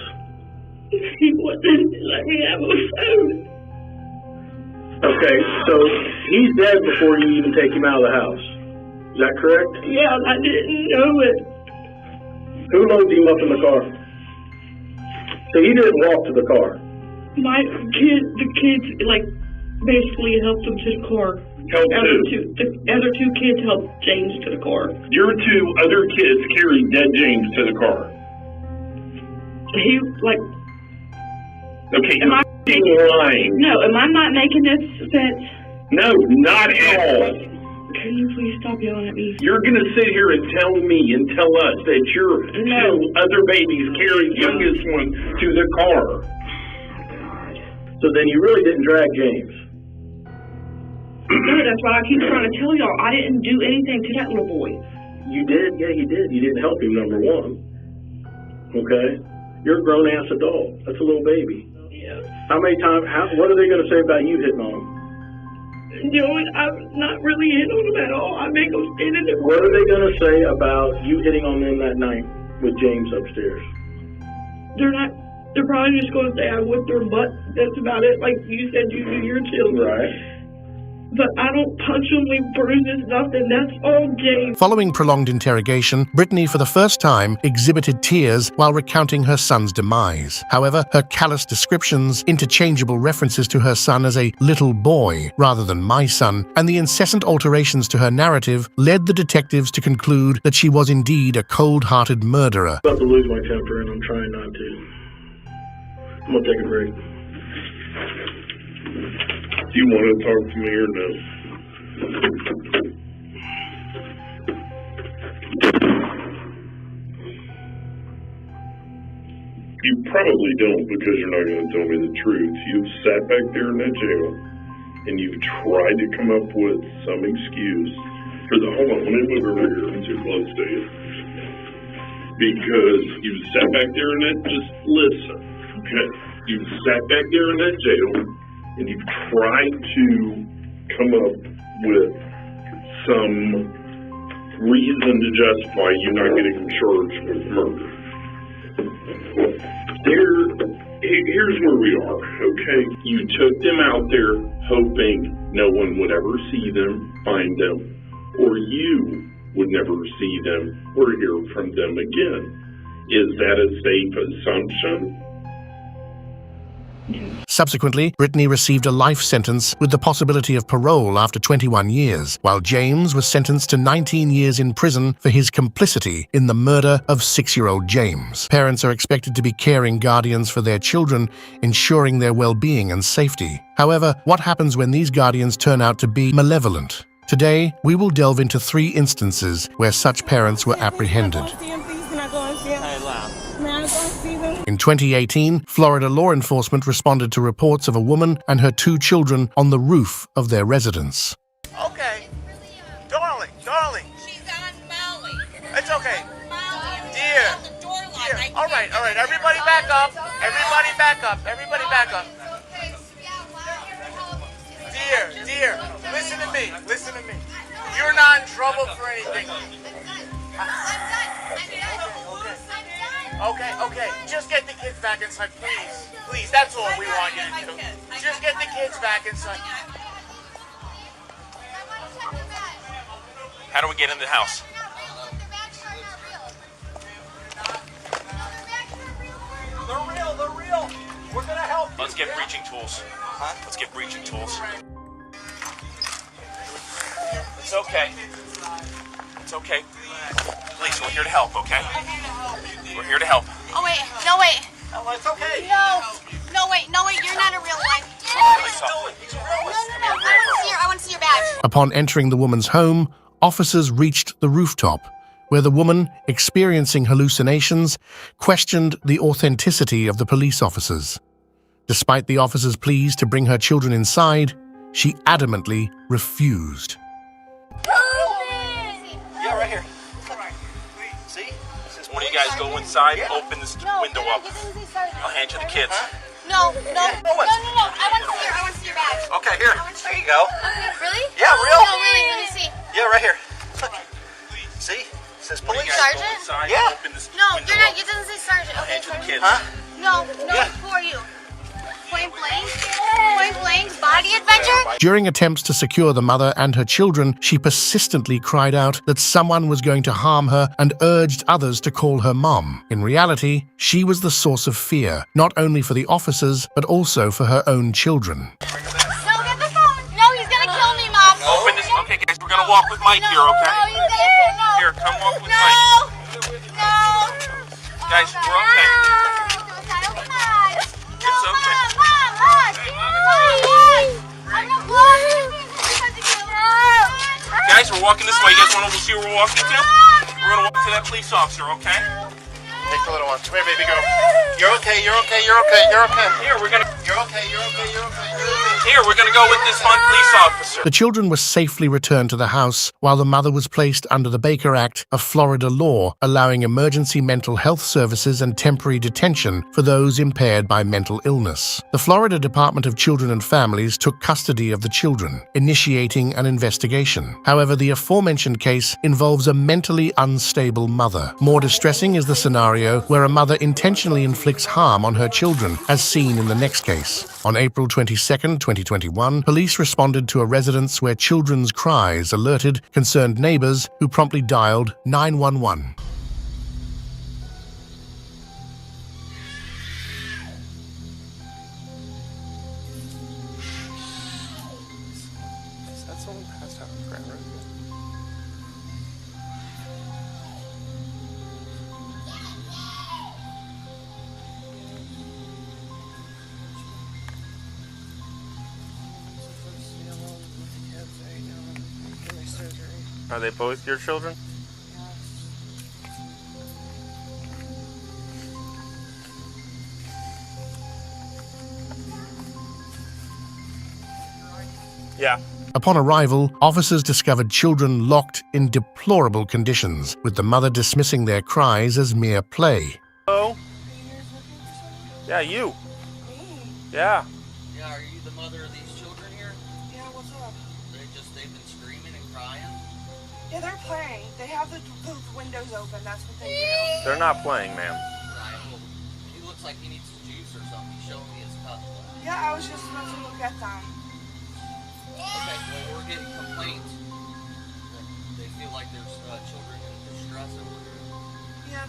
He wouldn't let me have a phone. Okay, so he's dead before you even take him out of the house. Is that correct? Yeah, I didn't know it. Who loaded him up in the car? So he didn't walk to the car. The kids, like, basically helped him to the car. The other two kids helped James to the car. Your two other kids carried dead James to the car. He, like... Okay, am I lying? No, am I not making this sense? No, not at all. Can you please stop yelling at me? You're going to sit here and tell me and tell us that your two other babies carried youngest one to the car. So then you really didn't drag James. No, that's why I keep trying to tell y'all. I didn't do anything to that little boy. You did? Yeah, you did. You didn't help him, number one. Okay? You're a grown-ass adult. That's a little baby. Yeah. How many times, what are they going to say about you hitting on him? I'm not really hitting on them at all. I make them stand in there. What are they going to say about you hitting on them that night with James upstairs? They're probably just going to say I whipped their butt. That's about it. Like you said, you do your children. Right. But I don't punch them, leave bruises, nothing. That's all James. Following prolonged interrogation, Brittany for the first time exhibited tears while recounting her son's demise. However, her callous descriptions, interchangeable references to her son as a little boy rather than my son, and the incessant alterations to her narrative led the detectives to conclude that she was indeed a cold-hearted murderer. I'm about to lose my temper, and I'm trying not to. I'm going to take a break. Do you want to talk to me or no? You probably don't because you're not going to tell me the truth. You've sat back there in that jail and you've tried to come up with some excuse for the, hold on, let me move over here. I'm too close to you. Because you've sat back there in that, just listen, okay? You've sat back there in that jail and you've tried to come up with some reason to justify you not getting charged with murder. Here's where we are, okay? You took them out there hoping no one would ever see them, find them, or you would never see them or hear from them again. Is that a safe assumption? Subsequently, Brittany received a life sentence with the possibility of parole after 21 years, while James was sentenced to 19 years in prison for his complicity in the murder of 6-year-old James. Parents are expected to be caring guardians for their children, ensuring their well-being and safety. However, what happens when these guardians turn out to be malevolent? Today, we will delve into 3 instances where such parents were apprehended. In 2018, Florida law enforcement responded to reports of a woman and her 2 children on the roof of their residence. Okay. Darling. She's on Maui. It's okay. Dear. All right. Everybody back up. Dear. Listen to me. You're not in trouble for anything. Okay. Just get the kids back inside, please. Please, that's all we want you to do. Just get the kids back inside. How do we get in the house? They're real. We're gonna help you. Let's get breaching tools. Let's get breaching tools. It's okay. It's okay. Please, we're here to help, okay? We're here to help. Oh, wait. No, wait. Oh, it's okay. No, wait. You're not a real one. No. I want to see your badge. Upon entering the woman's home, officers reached the rooftop, where the woman, experiencing hallucinations, questioned the authenticity of the police officers. Despite the officers' pleas to bring her children inside, she adamantly refused. Yeah, right here. See? One of you guys go inside, open this window up. I'll hand you the kids. No. I want to see your badge. Okay, here. There you go. Okay, really? Yeah, real. No, really. Let me see. Yeah, right here. See? It says police. Sergeant? Yeah. No, you're not. It doesn't say sergeant. Okay, sergeant. No. Who are you? Point blank, body adventure? During attempts to secure the mother and her children, she persistently cried out that someone was going to harm her and urged others to call her mom. In reality, she was the source of fear, not only for the officers, but also for her own children. No, get the phone. No, he's gonna kill me, Mom. Open this. Okay, guys, we're gonna walk with Mike here, okay? No, he's gonna kill me. Here, come walk with Mike. No. Guys, we're okay. It's okay. Guys, we're walking this way. You guys want to see where we're walking to? We're going to walk to that police officer, okay? Take the little one. Come here, baby, go. You're okay. Here, we're going to... You're okay. Here, we're going to go with this one police officer. The children were safely returned to the house, while the mother was placed under the Baker Act, a Florida law allowing emergency mental health services and temporary detention for those impaired by mental illness. The Florida Department of Children and Families took custody of the children, initiating an investigation. However, the aforementioned case involves a mentally unstable mother. More distressing is the scenario where a mother intentionally inflicts harm on her children, as seen in the next case. On April 22, 2021, police responded to a residence where children's cries alerted concerned neighbors who promptly dialed 911. Are they both your children? Yeah. Upon arrival, officers discovered children locked in deplorable conditions, with the mother dismissing their cries as mere play. Hello? Yeah, you. Yeah, Yeah. are you the mother of these children here? Yeah, what's up? They've been screaming and crying? Yeah, they're playing. They have the windows open. That's what they do. They're not playing, ma'am. Right, well, he looks like he needs some juice or something. He's showing me his cup. Yeah, I was just about to look at them. Okay, well, we're getting complaints that they feel like there's children in distress over here. Yeah,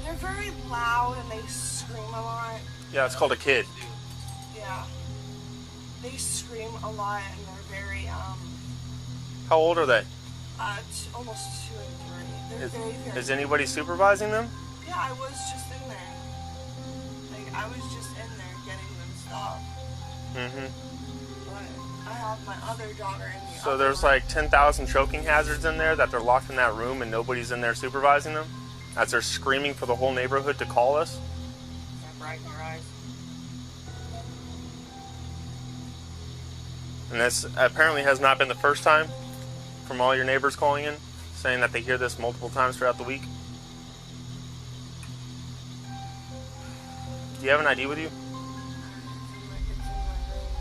they're very loud and they scream a lot. Yeah, it's called a kid. Yeah. They scream a lot and they're very, How old are they? almost 2 and 3. They're very Is anybody supervising them? Yeah, I was just in there. I was just in there getting them stuff. But I have my other daughter in the So there's like 10,000 choking hazards in there that they're locked in that room and nobody's in there supervising them? As they're screaming for the whole neighborhood to call us? Is that bright in your eyes? And this apparently has not been the first time from all your neighbors calling in, saying that they hear this multiple times throughout the week. Do you have an ID with you?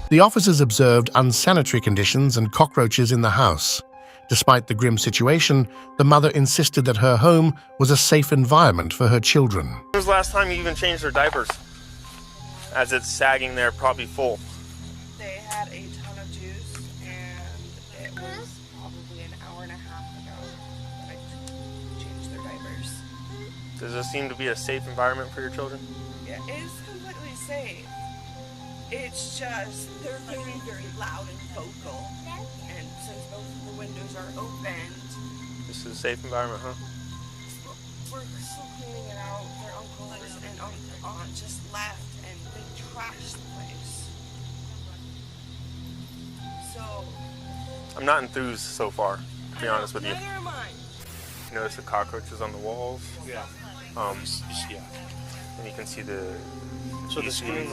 The officers observed unsanitary conditions and cockroaches in the house. Despite the grim situation, the mother insisted that her home was a safe environment for her children. When was the last time you even changed their diapers? As it's sagging there, probably full. They had a ton of juice, and it was probably an hour and a half ago that I changed their diapers. Does this seem to be a safe environment for your children? Yeah, it's completely safe. It's just, they're very, very loud and vocal. And since both of the windows are opened, This is a safe environment, huh? we're still cleaning it out. Their uncles and aunt just left and they trashed the place. So, I'm not enthused so far, to be honest with you. neither am I. You notice the cockroaches on the walls? Yeah. Yeah. And you can see the... So the screen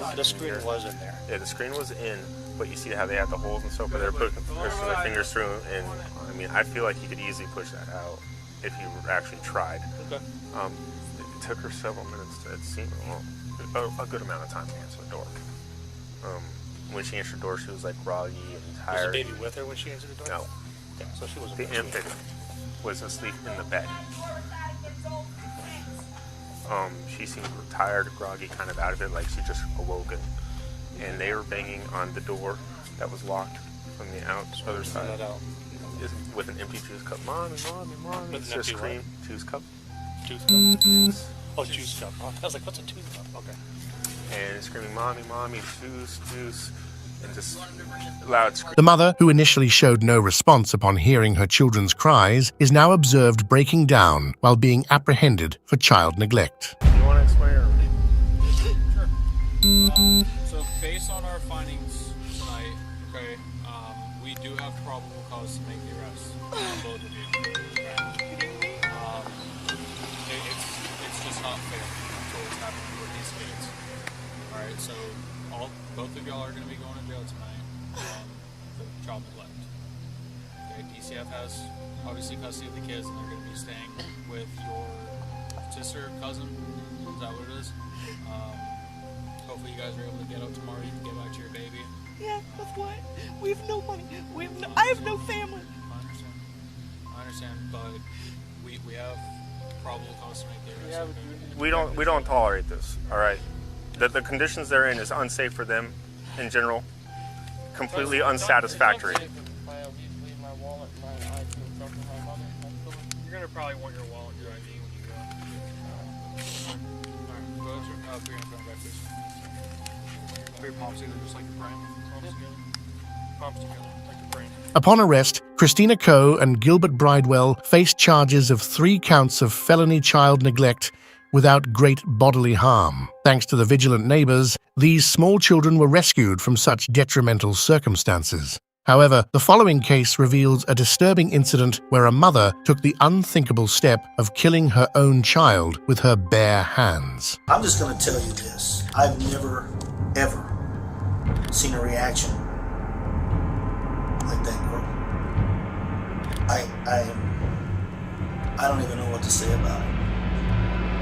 was in there. Yeah, the screen was in, but you see how they had the holes and stuff where they're pushing their fingers through, and I mean, I feel like you could easily push that out if you actually tried. Okay. It took her several minutes to, it seemed, a good amount of time to answer the door. When she answered the door, she was like groggy and tired. Was the baby with her when she answered the door? No. Okay, so she wasn't. The infant was asleep in the bed. She seemed tired, groggy, kind of out of it, like she just awoken. And they were banging on the door that was locked from the other side. With an empty juice cup. Mommy, mommy, mommy. With It's an just empty scream. what? Juice cup. Juice cup? Juice. Oh, juice cup. Oh, I was like, what's a juice cup? Okay. And screaming, mommy, mommy, juice, juice. And just loud screams. The mother, who initially showed no response upon hearing her children's cries, is now observed breaking down while being apprehended for child neglect. You want to explain or? Sure. So based on our findings tonight, okay, we do have probable cause to make the arrest on both of you. Okay? It's just not fair to what's happening with these kids. Alright, so both of y'all are going to be going to jail tonight for child neglect. Okay, DCF has obviously custody of the kids, and they're going to be staying with your sister, cousin. Is that what it is? Hopefully you guys are able to get up tomorrow. You can get back to your baby. Yeah, with what? We have no money. I have no family. I understand, but we have probable cause to make the arrest. We don't tolerate this. All right. The conditions they're in is unsafe for them in general. Completely unsatisfactory. You're gonna probably want your wallet, your ID when you go. Alright, go to your phone back, please. Put your palms together just like your brain. Palms together like your brain. Upon arrest, Christina Coe and Gilbert Bridewell faced charges of 3 counts of felony child neglect without great bodily harm. Thanks to the vigilant neighbors, these small children were rescued from such detrimental circumstances. However, the following case reveals a disturbing incident where a mother took the unthinkable step of killing her own child with her bare hands. I'm just going to tell you this. I've never, ever seen a reaction like that girl. I don't even know what to say about it.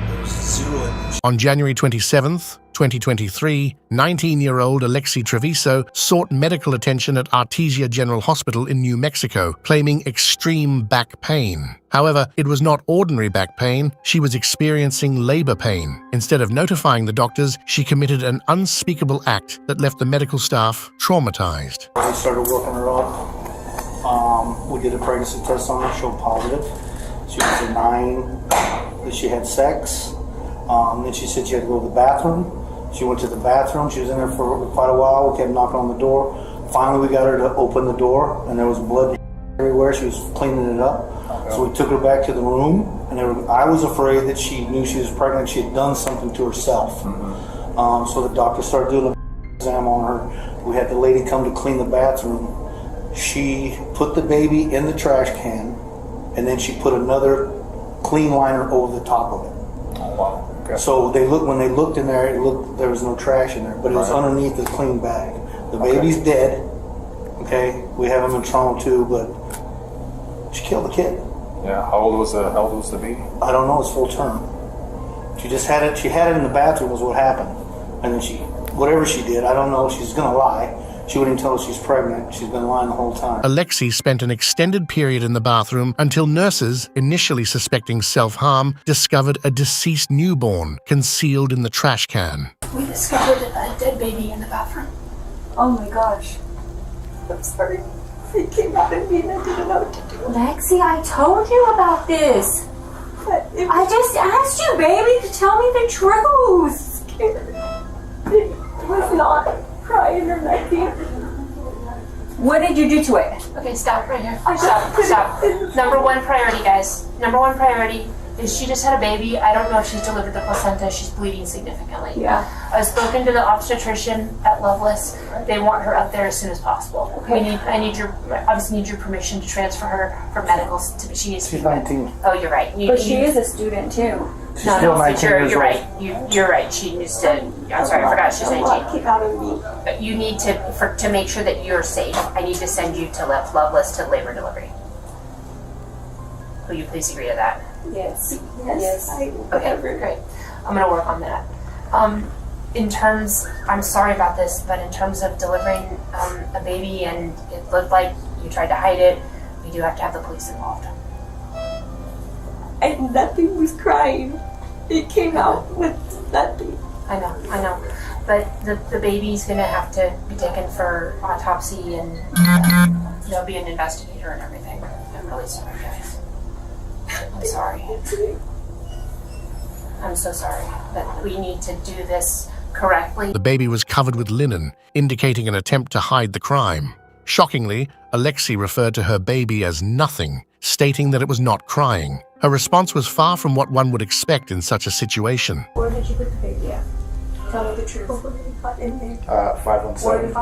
There was zero emotion. On January 27th, 2023, 19-year-old Alexi Treviso sought medical attention at Artesia General Hospital in New Mexico, claiming extreme back pain. However, it was not ordinary back pain. She was experiencing labor pain. Instead of notifying the doctors, she committed an unspeakable act that left the medical staff traumatized. I started working her up. We did a pregnancy test on her, showed positive. She was a 9, that she had sex. Then she said she had to go to the bathroom. She went to the bathroom. She was in there for quite a while. We kept knocking on the door. Finally, we got her to open the door, and there was blood everywhere. She was cleaning it up. So we took her back to the room, and I was afraid that she knew she was pregnant. She had done something to herself. So the doctor started doing an exam on her. We had the lady come to clean the bathroom. She put the baby in the trash can, and then she put another clean liner over the top of it. Oh, wow. Okay. So when they looked in there, there was no trash in there, but it was underneath the clean bag. The baby's dead. Okay, we have him in trauma too, but she killed the kid. Yeah. How old was the baby? I don't know. It's full term. She just had it. She had it in the bathroom. Was what happened, and then whatever she did, I don't know. She's gonna lie. She wouldn't tell us she's pregnant. She's been lying the whole time. Alexi spent an extended period in the bathroom until nurses, initially suspecting self-harm, discovered a deceased newborn concealed in the trash can. We discovered a dead baby in the bathroom. Oh my gosh. I'm sorry. It came out of me and I didn't know what to do. Lexi, I told you about this. I just asked you, baby, to tell me the truth. It was not crying or nothing. What did you do to it? Okay, stop right here. Stop. Number one priority, guys. Number one priority is she just had a baby. I don't know if she's delivered the placenta. She's bleeding significantly. Yeah. I've spoken to the obstetrician at Loveless. They want her up there as soon as possible. Okay. I need your permission to transfer her for medicals. She's 19. Oh, you're right. But she is a student too. She's still 19 years you're old. right. You're right. She needs to. I'm sorry, I forgot she's 19. Keep out of me. But you need to make sure that you're safe. I need to send you to Loveless to labor delivery. Will you please agree to that? Yes. Okay, great. I'm gonna work on that. In terms, I'm sorry about this, but in terms of delivering a baby and it looked like you tried to hide it, we do have to have the police involved. And nothing was crying. It came out with nothing. I know. But the baby's gonna have to be taken for autopsy and there'll be an investigator and everything. I'm really sorry, guys. I'm sorry. I'm so sorry. But we need to do this correctly. The baby was covered with linen, indicating an attempt to hide the crime. Shockingly, Alexi referred to her baby as nothing, stating that it was not crying. Her response was far from what one would expect in such a situation. Where did you put the baby at? Tell me the truth. In there. 517.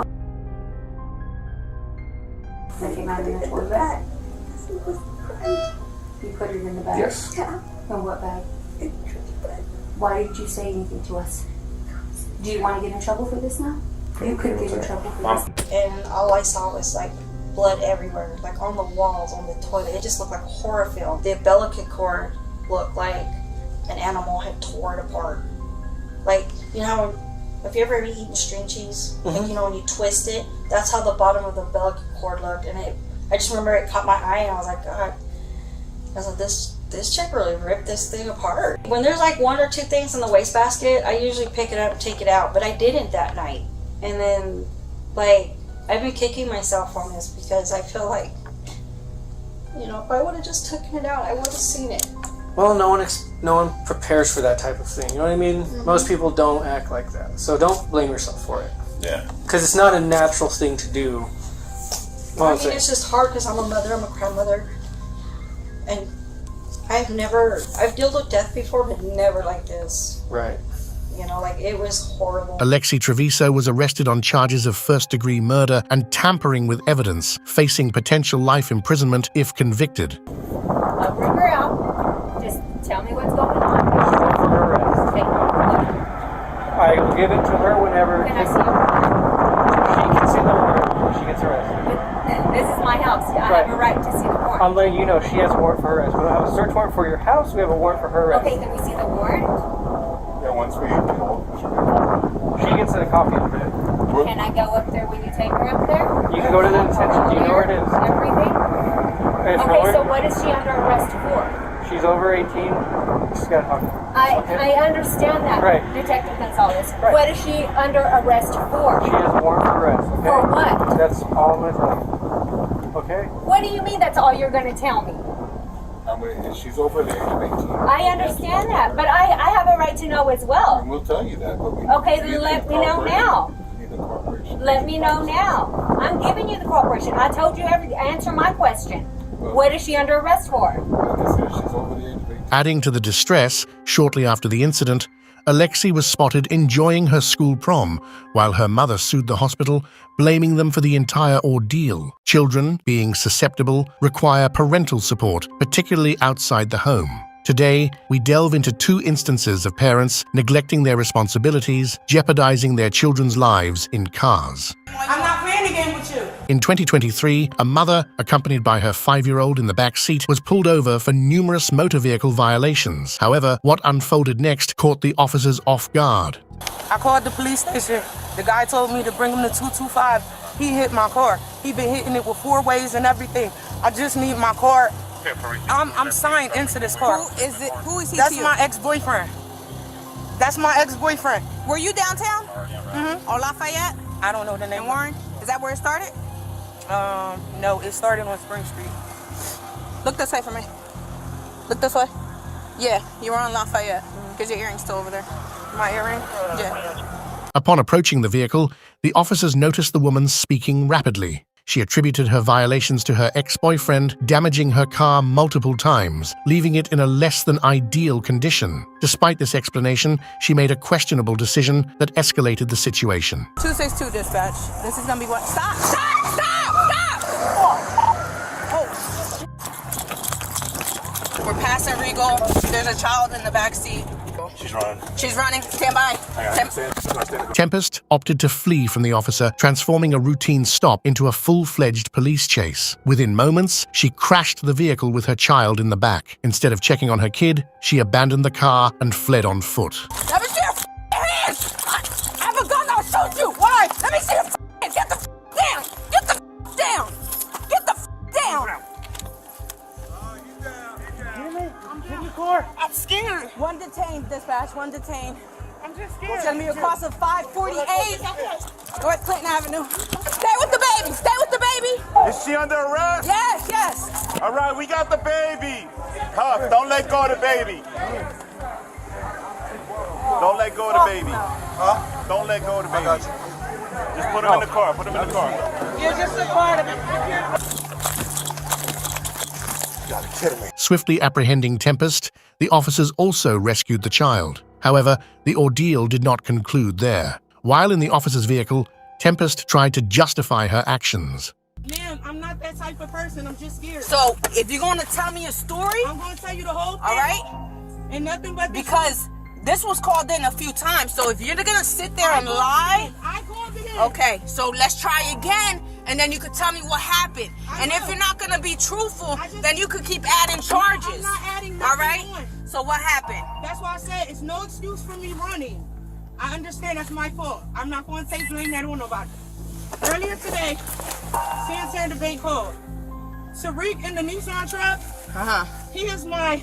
That came out of your toilet bag. You put it in the bag? Yes. Yeah. In what bag? Why did you say anything to us? Do you want to get in trouble for this now? You could get in trouble for this. And all I saw was like blood everywhere, like on the walls, on the toilet. It just looked like a horror film. The umbilical cord looked like an animal had tore it apart. Like, you know, have you ever eaten string cheese? Like, you know, when you twist it, that's how the bottom of the umbilical cord looked. And I just remember it caught my eye and I was like, God. I was like, this chick really ripped this thing apart. When there's like one or two things in the wastebasket, I usually pick it up and take it out, but I didn't that night. And then, like, I've been kicking myself on this because I feel like, you know, if I would have just taken it out, I would have seen it. Well, no one prepares for that type of thing. You know what I mean? Most people don't act like that. So don't blame yourself for it. Yeah. Because it's not a natural thing to do. I mean, it's just hard because I'm a mother, I'm a grandmother. And I've dealt with death before, but never like this. Right. You know, like, it was horrible. Alexi Treviso was arrested on charges of first-degree murder and tampering with evidence, facing potential life imprisonment if convicted. I'll bring her out. Just tell me what's going on. For her arrest. Okay. I will give it to her whenever. Can I see her? She can see the warrant when she gets arrested. This is my house. I have a right to see the warrant. I'm letting you know she has a warrant for her arrest. We don't have a search warrant for your house. We have a warrant for her arrest. Okay, can we see the warrant? Yeah, once we she gets a copy of it. Can I go up there when you take her up there? You can go to the detention. Do you know where it is? Everything? Okay, so what is she under arrest for? She's over 18. She's got to talk to her. I understand that, right. Detective Gonzalez. Right. What is she under arrest for? She has a warrant for arrest. Okay? For what? That's all I'm going to tell you. Okay? What do you mean that's all you're going to tell me? She's over the age of 18. I understand that, but I have a right to know as well. And we'll tell you that. But we okay, then let me know now. Let me know now. I'm giving you the cooperation. I told you answer my question. What is she under arrest for? Like I said, she's over the age of 18. Adding to the distress, shortly after the incident, Alexi was spotted enjoying her school prom, while her mother sued the hospital, blaming them for the entire ordeal. Children, being susceptible, require parental support, particularly outside the home. Today, we delve into two instances of parents neglecting their responsibilities, jeopardizing their children's lives in cars. I'm not playing the game with you. In 2023, a mother, accompanied by her 5-year-old in the back seat, was pulled over for numerous motor vehicle violations. However, what unfolded next caught the officers off guard. I called the police station. The guy told me to bring him to 225. He hit my car. He been hitting it with 4 ways and everything. I just need my car. I'm signed into this car. Who is it? Who is he? That's my ex-boyfriend. That's my ex-boyfriend. Were you downtown? Mm-hmm. On Lafayette? I don't know the name. In Warren? Is that where it started? No, it started on Spring Street. Look this way for me. Look this way. Yeah, you were on Lafayette. Because your earring's still over there. My earring? Yeah. Upon approaching the vehicle, the officers noticed the woman speaking rapidly. She attributed her violations to her ex-boyfriend damaging her car multiple times, leaving it in a less than ideal condition. Despite this explanation, she made a questionable decision that escalated the situation. 262 dispatch. This is gonna be what? Stop! Stop! Stop! Stop! Oh. We're passing Regal. There's a child in the back seat. She's running. She's running. Stand by. Tempest opted to flee from the officer, transforming a routine stop into a full-fledged police chase. Within moments, she crashed the vehicle with her child in the back. Instead of checking on her kid, she abandoned the car and fled on foot. Let me see your hands! I have a gun, I'll shoot you! Why? Let me see your hands! Get the down! Get the down! Get the down! Get the car. I'm scared. One detained, dispatch. One detained. I'm just It's scared. gonna be across of 548 North Clinton Avenue. Stay with the baby. Stay with the baby. Is she under arrest? Yes, yes. All right, we got the baby. Huff, don't let go of the baby. Don't let go of the baby. Huh? Don't let go of the baby. Just put him in the car. Put him in the car. You're just a part of it. Swiftly apprehending Tempest, the officers also rescued the child. However, the ordeal did not conclude there. While in the officer's vehicle, Tempest tried to justify her actions. Ma'am, I'm not that type of person. I'm just scared. So, if you're gonna tell me a story, I'm gonna tell you the whole thing. All right? And nothing but the because this was called in a few times. So if you're gonna sit there and lie, I called it in. Okay, so let's try again, and then you could tell me what happened. And if you're not gonna be truthful, then you could keep adding charges. I'm not adding nothing all right? on. So what happened? That's why I said it's no excuse for me running. I understand that's my fault. I'm not going to take blame that on nobody. Earlier today, Santander Bank called. Tariq in the Nissan truck, he is my,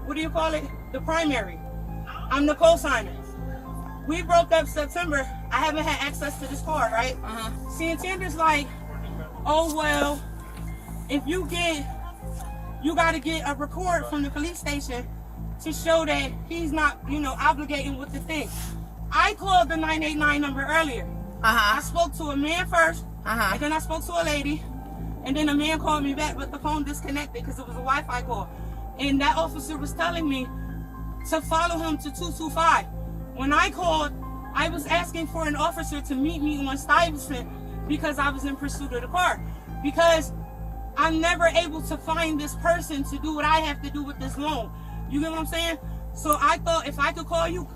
what do you call it? The primary. I'm the co-signer. We broke up September. I haven't had access to this car, right? Santander's like, oh, well, if you got to get a record from the police station to show that he's not, obligating with the thing. I called the 989 number earlier. I spoke to a man first, and then I spoke to a lady, and then a man called me back, but the phone disconnected because it was a Wi-Fi call. And that officer was telling me to follow him to 225. When I called, I was asking for an officer to meet me on Stuyvesant because I was in pursuit of the car. Because I'm never able to find this person to do what I have to do with this loan. You get what I'm saying? So I thought if I could call you,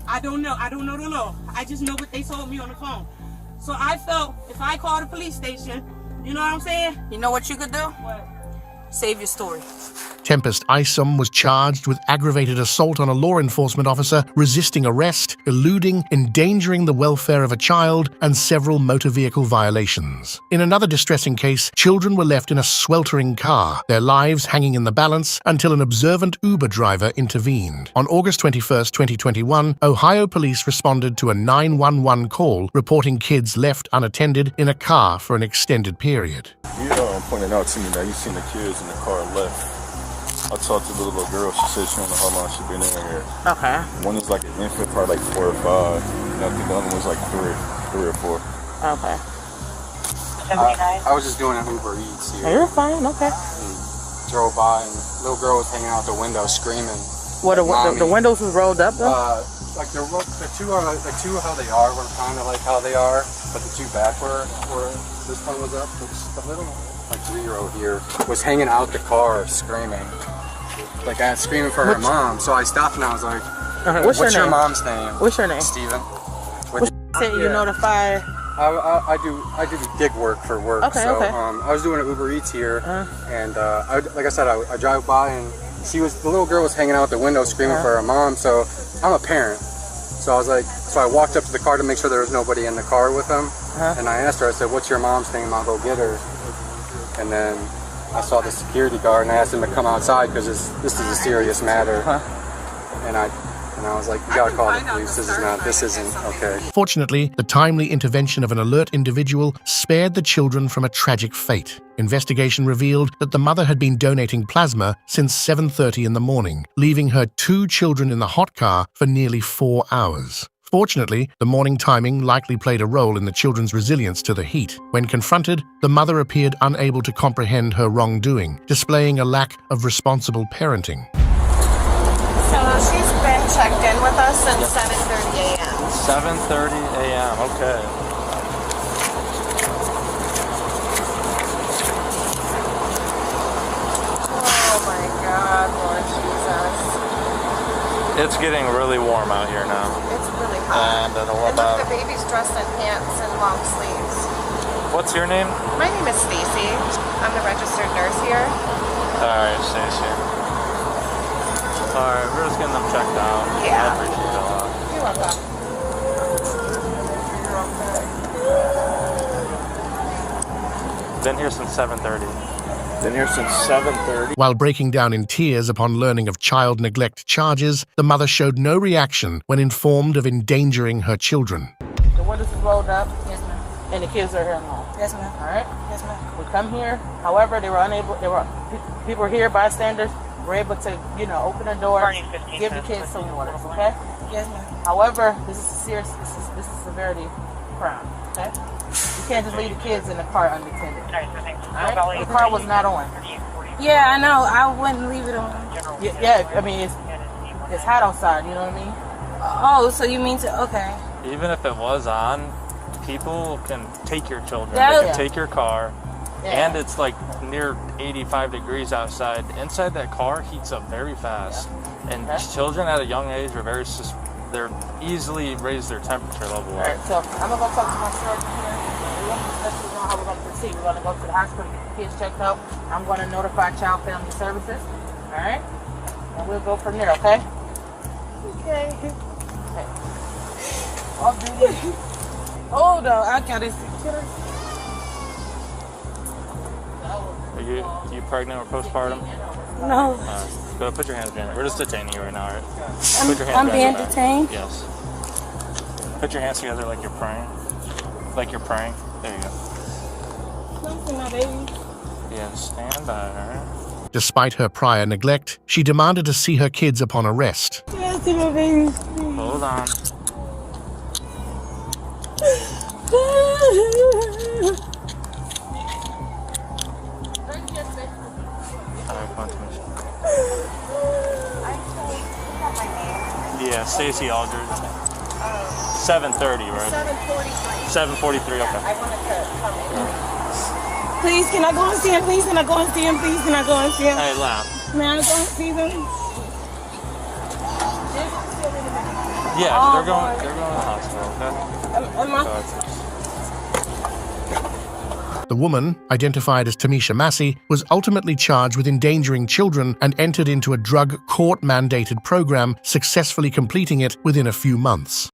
I don't know the law. I just know what they told me on the phone. So I felt if I called the police station, you know what I'm saying? You know what you could do? What? Save your story. Tempest Isom was charged with aggravated assault on a law enforcement officer, resisting arrest, eluding, endangering the welfare of a child, and several motor vehicle violations. In another distressing case, children were left in a sweltering car, their lives hanging in the balance until an observant Uber driver intervened. On August 21, 2021, Ohio police responded to a 911 call reporting kids left unattended in a car for an extended period. You pointed out to me that you seen the kids in the car left. I talked to the little girl. She said she don't know how long she been in here. Okay. One is like an infant, probably like 4 or 5. And I think the other one's like 3 or 4. Okay. I was just doing an Uber Eats here. You're fine. Okay. Drove by and the little girl was hanging out the window screaming. What the windows was rolled up though? Like the two how they are were kind of like how they are, but the two back were this one was up. The little like 3-year-old here was hanging out the car screaming, like screaming for her mom. So I stopped and I was like, "What's your mom's name?" What's your name? Steven. You notify. I do gig work for work. Okay, so okay. I was doing an Uber Eats here, and like I said, I drive by and the little girl was hanging out the window screaming for her mom. So I'm a parent. So I walked up to the car to make sure there was nobody in the car with him. And I asked her, I said, what's your mom's name? I'll go get her. And then I saw the security guard and I asked him to come outside because this is a serious matter. And I was like, you gotta call the police. This isn't okay. Fortunately, the timely intervention of an alert individual spared the children from a tragic fate. Investigation revealed that the mother had been donating plasma since 7:30 in the morning, leaving her 2 children in the hot car for nearly 4 hours. Fortunately, the morning timing likely played a role in the children's resilience to the heat. When confronted, the mother appeared unable to comprehend her wrongdoing, displaying a lack of responsible parenting. So she's been checked in with us since 7:30 a.m. 7:30 a.m., okay. Oh my God, Lord Jesus. It's getting really warm out here now. It's really hot. And I don't know And about... look, the baby's dressed in pants and long sleeves. What's your name? My name is Stacy. I'm the registered nurse here. Alright, Stacy. Alright, we're just getting them checked out. Yeah. I appreciate it a lot. You're welcome. Been here since 7:30. Been here since 7:30. While breaking down in tears upon learning of child neglect charges, the mother showed no reaction when informed of endangering her children. The windows is rolled up. Yes, ma'am. And the kids are here alone. Yes, ma'am. All right. Yes, ma'am. We come here. However, people were here, bystanders, were able to, open the door, give the kids some water. Okay. Yes, ma'am. However, this is this is severity crime. Okay. You can't just leave the kids in the car unattended. All right? The car was not on. Yeah, I know. I wouldn't leave it on. Yeah, I mean, it's hot outside, you know what I mean? Oh, so you mean okay. Even if it was on, people can take your children. Yeah. They can take your car. Yeah. And it's like near 85 degrees outside. Inside that car heats up very fast. And children at a young age are they're easily raise their temperature level up. All right, so I'm going to go talk to my surgeon here. Let's know how we're going to proceed. We're going to go to the hospital, get the kids checked out. I'm going to notify Child Family Services. All right? And we'll go from there, okay? Okay. Hold on, I got to see. Are you pregnant or postpartum? No. Go ahead, put your hands behind. We're just detaining you right now, all right? I'm Put your hands being behind your back. detained? Yes. Put your hands together like you're praying. Like you're praying. There you go. Don't see my baby. Yeah, stand by, all right? Despite her prior neglect, she demanded to see her kids upon arrest. Don't see my baby. Hold on. Yeah, Stacy Aldridge. 7:30, right? 7:43, okay. I wanted to come in. Please, can I go and see him? Please, can I go and see him? Please, can I go and see him? Hey, laugh. May I go and see them? Yeah, they're going to the hospital, okay? The woman, identified as Tamisha Massey, was ultimately charged with endangering children and entered into a drug court-mandated program, successfully completing it within a few months.